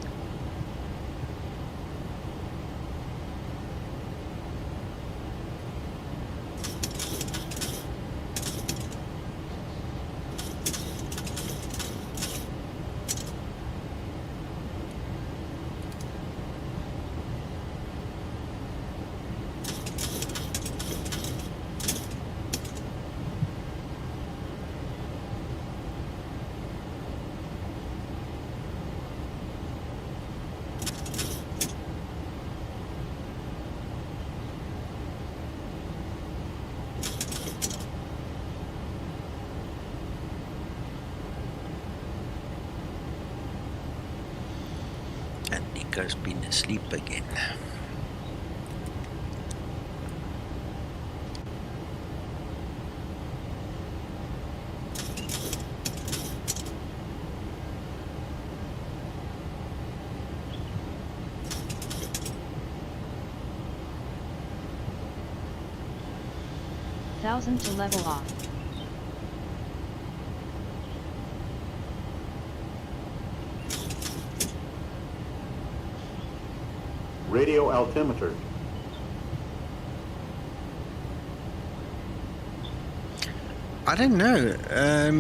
S1: Nico's been asleep again.
S3: Thousand to level off.
S4: Radio altimeter.
S1: I don't know.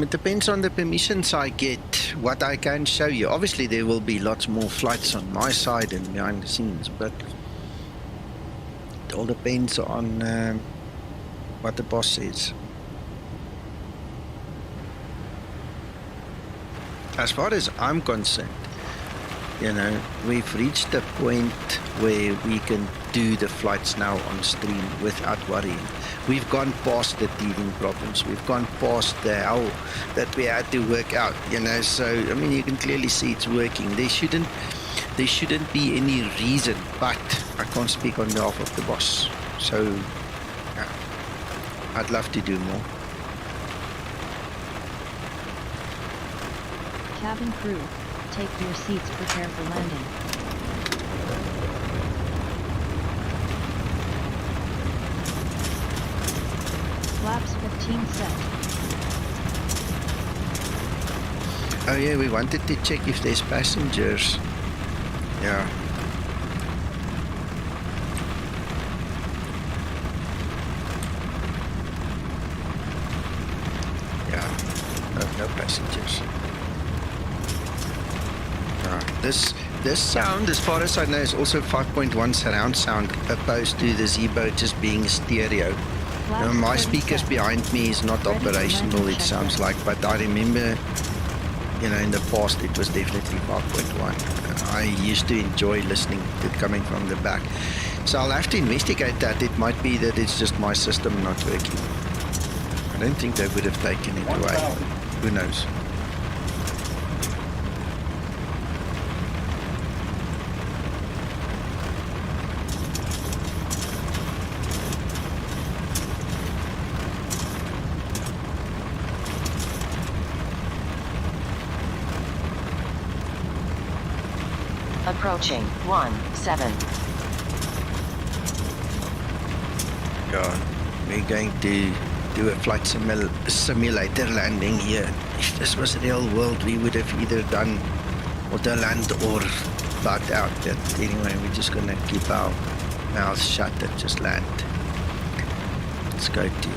S1: It depends on the permissions I get, what I can show you. Obviously, there will be lots more flights on my side and behind the scenes, but it all depends on what the boss says. As far as I'm concerned, You know, we've reached a point where we can do the flights now on stream without worrying. We've gone past the teething problems. We've gone past the hell that we had to work out, you know. So, I mean, you can clearly see it's working. There shouldn't be any reason, but I can't speak on behalf of the boss. So, yeah, I'd love to do more.
S3: Cabin crew, take your seats, prepare for landing. Flaps 15 set.
S1: Oh yeah, we wanted to check if there's passengers. Yeah. Yeah, no passengers. This sound, as far as I know, is also 5.1 surround sound, opposed to the Zibo just being stereo. Now, my speakers behind me is not operational, it sounds like, but I remember, you know, in the past it was definitely 5.1. I used to enjoy listening to it coming from the back. So I'll have to investigate that. It might be that it's just my system not working. I don't think they would have taken it away. Who knows?
S7: Approaching 17.
S1: Yeah, we're going to do a flight simulator landing here. If this was real world, we would have either done auto land or backed out. But anyway, we're just gonna keep our mouths shut and just land. Let's go to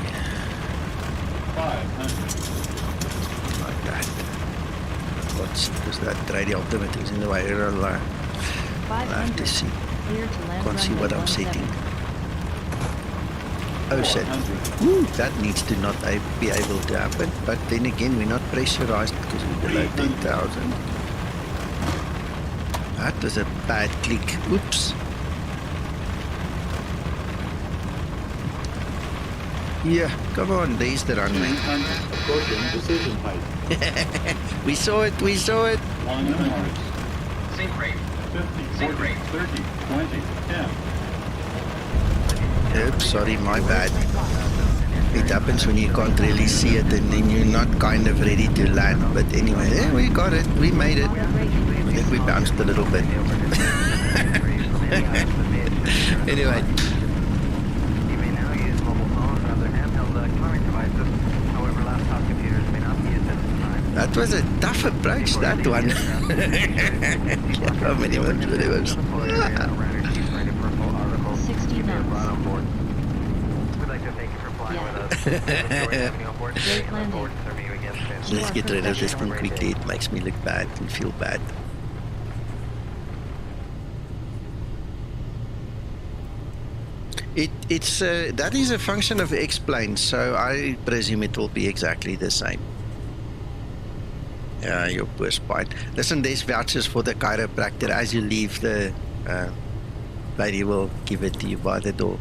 S2: 500.
S1: like that. Because that radio altimeter is in the way. I'll have to see.
S3: Clear to land.
S1: Can't see what I'm
S3: 17.
S1: setting. Oh shit. Woo, that needs to not be able to happen. But then again, we're not pressurized because we're below 10,000. That was a bad click. Oops. Yeah, come on, there's the runway.
S2: Approaching decision height.
S1: We saw it, we saw it.
S2: 1 hours.
S6: Sync rate.
S2: 50,
S6: Sync
S2: 40,
S6: rate.
S2: 30, 20, 10.
S1: Oops, sorry, my bad. It happens when you can't really see it and then you're not kind of ready to land. But anyway, yeah, we got it, we made it. I think we bounced a little bit. Anyway.
S4: You may now use mobile phones and other handheld electronic devices. However, laptop computers may not be used at this time.
S1: That was a tough approach, that one. How many ones were there?
S3: 60 knots.
S4: We'd like to thank you for flying
S3: Yeah.
S4: with us. Having on board today.
S3: Great landing.
S4: Look forward to serving you again soon.
S1: Let's get rid of this thing quickly. It makes me look bad and feel bad. It's that is a function of X-plane, so I presume it will be exactly the same. Yeah, your poor spine. Listen, there's vouchers for the chiropractor. As you leave, the lady will give it to you by the door.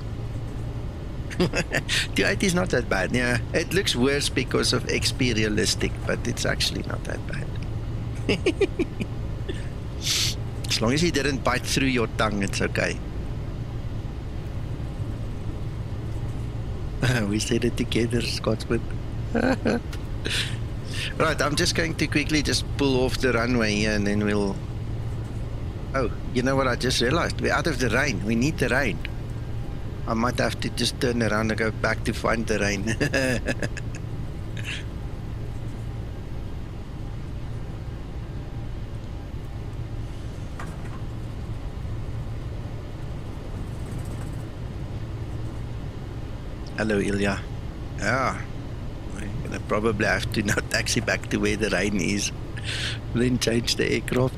S1: 280 is not that bad. Yeah, it looks worse because of XP realistic, but it's actually not that bad. As long as he didn't bite through your tongue, it's okay. We said it together, Scotsman. Right, I'm just going to quickly just pull off the runway here and then we'll... Oh, you know what I just realized? We're out of the rain. We need the rain. I might have to just turn around and go back to find the rain. Hello, Ilya. Yeah, we're gonna probably have to now taxi back to where the rain is, then change the aircraft.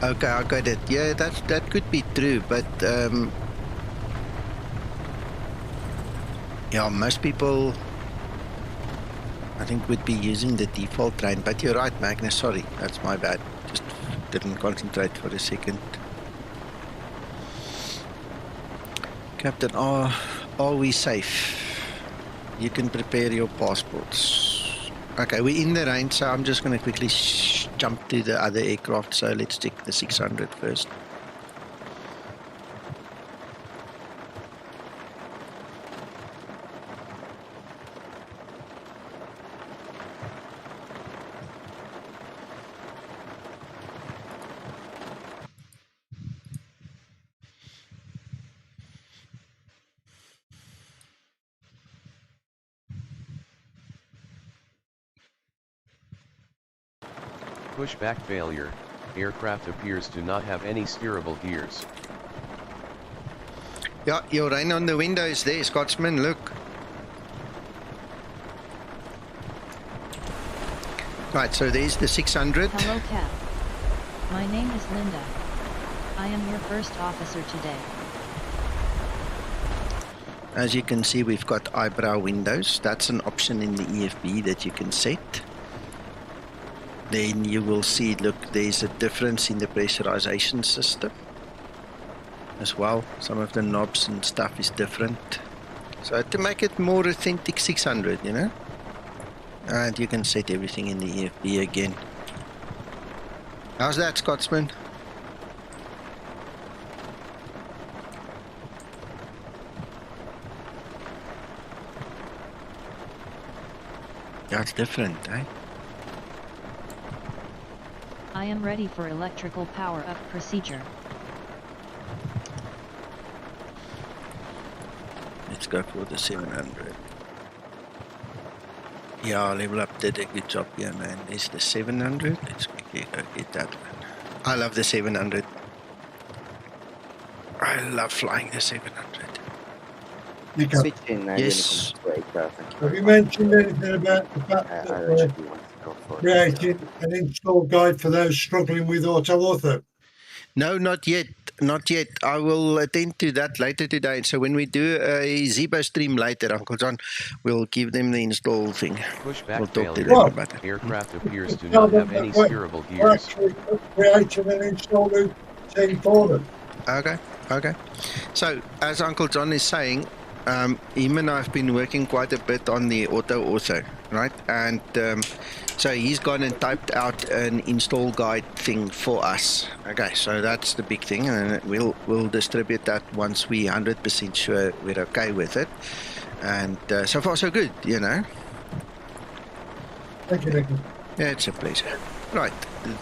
S1: Okay, I got it. Yeah, that could be true, but yeah, most people I think would be using the default train. But you're right, Magnus. Sorry, that's my bad. Just didn't concentrate for a second. Captain, are we safe? You can prepare your passports. Okay, we're in the range, so I'm just going to quickly jump to the other aircraft. So let's check the 600 first.
S10: Pushback failure. Aircraft appears to not have any steerable gears.
S1: Yeah, your rain on the windows there, Scotsman, look. Right, so there's the 600.
S3: Hello, Cap. My name is Linda. I am your first officer today.
S1: As you can see, we've got eyebrow windows. That's an option in the EFB that you can set. Then you will see, look, there's a difference in the pressurization system as well. Some of the knobs and stuff is different. So to make it more authentic 600, you know. And you can set everything in the EFB again. How's that, Scotsman? That's different, eh?
S3: I am ready for electrical power-up procedure.
S1: Let's go for the 700. Yeah, LevelUp did a good job here, man. There's the 700. Let's quickly go get that one. I love the 700. I love flying the 700.
S9: Switch in
S1: Yes.
S5: Have you mentioned anything about the fact that we're creating an install guide for those struggling with AutoOrtho?
S1: No, not yet. Not yet. I will attend to that later today. So when we do a Zibo stream later, Uncle John, we'll give them the install thing.
S10: Pushback
S1: We'll talk to
S10: failure.
S1: them about it.
S10: Aircraft appears to not have any steerable
S5: We're
S10: gears.
S5: actually creating an install routine for them.
S1: Okay, okay. So as Uncle John is saying, him and I have been working quite a bit on the AutoOrtho, right? And so he's gone and typed out an install guide thing for us. Okay, so that's the big thing, and we'll distribute that once we're 100% sure we're okay with it. And so far so good, you know.
S5: Thank you, Nicky.
S1: Yeah, it's a pleasure. Right,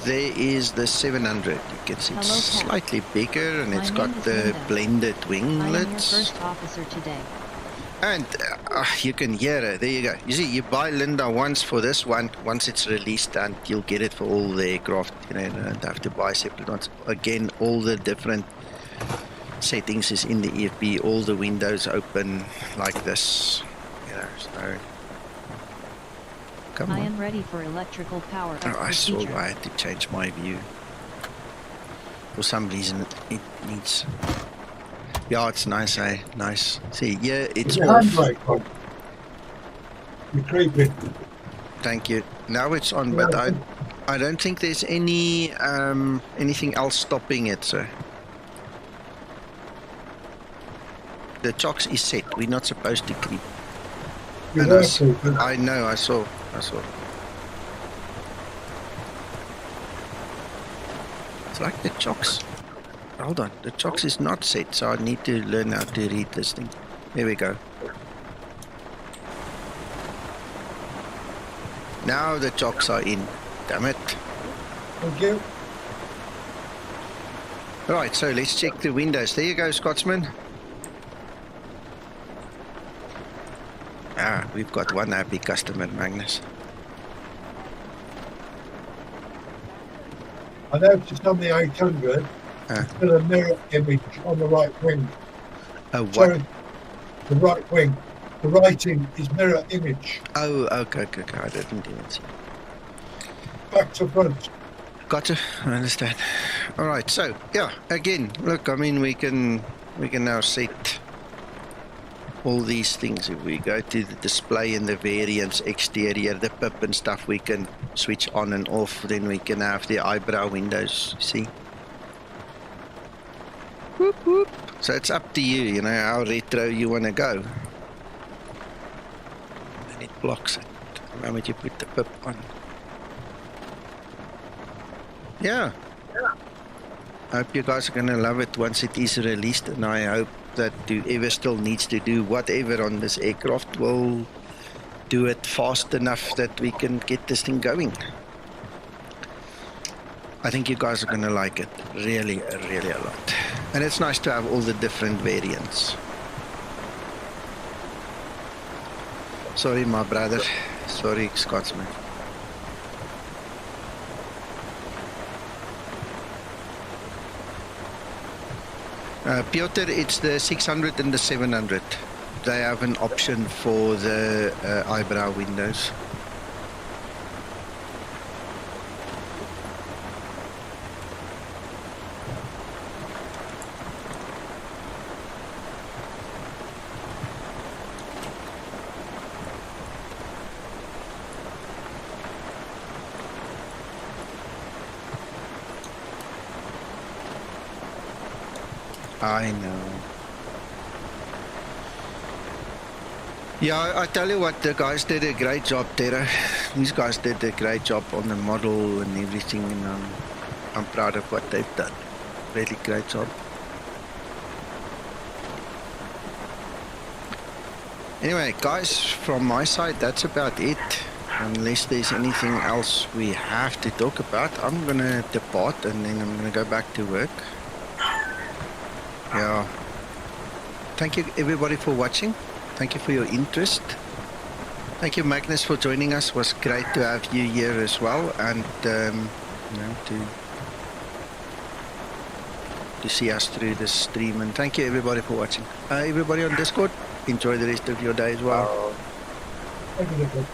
S1: there is the 700. You can see it's
S3: Hello, Pat.
S1: slightly bigger, and
S3: My
S1: it's
S3: name
S1: got
S3: is
S1: the
S3: Linda.
S1: blended
S3: I am your
S1: winglets.
S3: first officer today.
S1: And you can hear her. There you go. You see, you buy Linda once for this one. Once it's released, and you'll get it for all the aircraft. You know, you don't have to buy separate ones. Again, all the different settings is in the EFB. All the windows open like this. You know, so come
S3: I
S1: on.
S3: am ready for electrical power-up
S1: Oh, I saw
S3: procedure.
S1: I had to change my view. For some reason, it needs. Yeah, it's nice, eh? Nice. See, yeah, it's
S5: Your
S1: off.
S5: handbrake on. You're creeping.
S1: Thank you. Now it's on, but I don't think there's any anything else stopping it, sir. The chocks is set. We're not supposed to creep.
S5: You
S1: And
S5: were
S1: I s-
S5: creeping.
S1: I know. I saw. It's like the chocks. Hold on. The chocks is not set, so I need to learn how to read this thing. There we go. Now the chocks are in. Damn it.
S5: Thank you.
S1: Right, so let's check the windows. There you go, Scotsman. Ah, we've got one happy customer, Magnus.
S5: I noticed on the 800, still a mirror image on the right wing.
S1: Oh, what?
S5: Sorry, the right wing. The writing is mirror image.
S1: Oh, okay. I didn't even see.
S5: Back to front.
S1: Gotcha, I understand. Alright, so, yeah, again, look, I mean, we can now set all these things. If we go to the display and the variants, exterior, the pip and stuff, we can switch on and off. Then we can have the eyebrow windows, see? Whoop, whoop. So it's up to you, you know, how retro you want to go. And it blocks it the moment you put the pip on. Yeah. I hope you guys are going to love it once it is released, and I hope that whoever still needs to do whatever on this aircraft will do it fast enough that we can get this thing going. I think you guys are going to like it really, really a lot. And it's nice to have all the different variants. Sorry, my brother. Sorry, Scotsman. Piotr, it's the 600 and the 700. They have an option for the eyebrow windows. I know. Yeah, I tell you what, the guys did a great job there. These guys did a great job on the model and everything, and I'm proud of what they've done. Really great job. Anyway, guys, from my side, that's about it. Unless there's anything else we have to talk about, I'm gonna depart and then I'm gonna go back to work. Yeah. Thank you everybody for watching. Thank you for your interest. Thank you, Magnus, for joining us. It was great to have you here as well, and you know, to see us through this stream. And thank you everybody for watching. Everybody on Discord, enjoy the rest of your day as well.
S5: Thank you.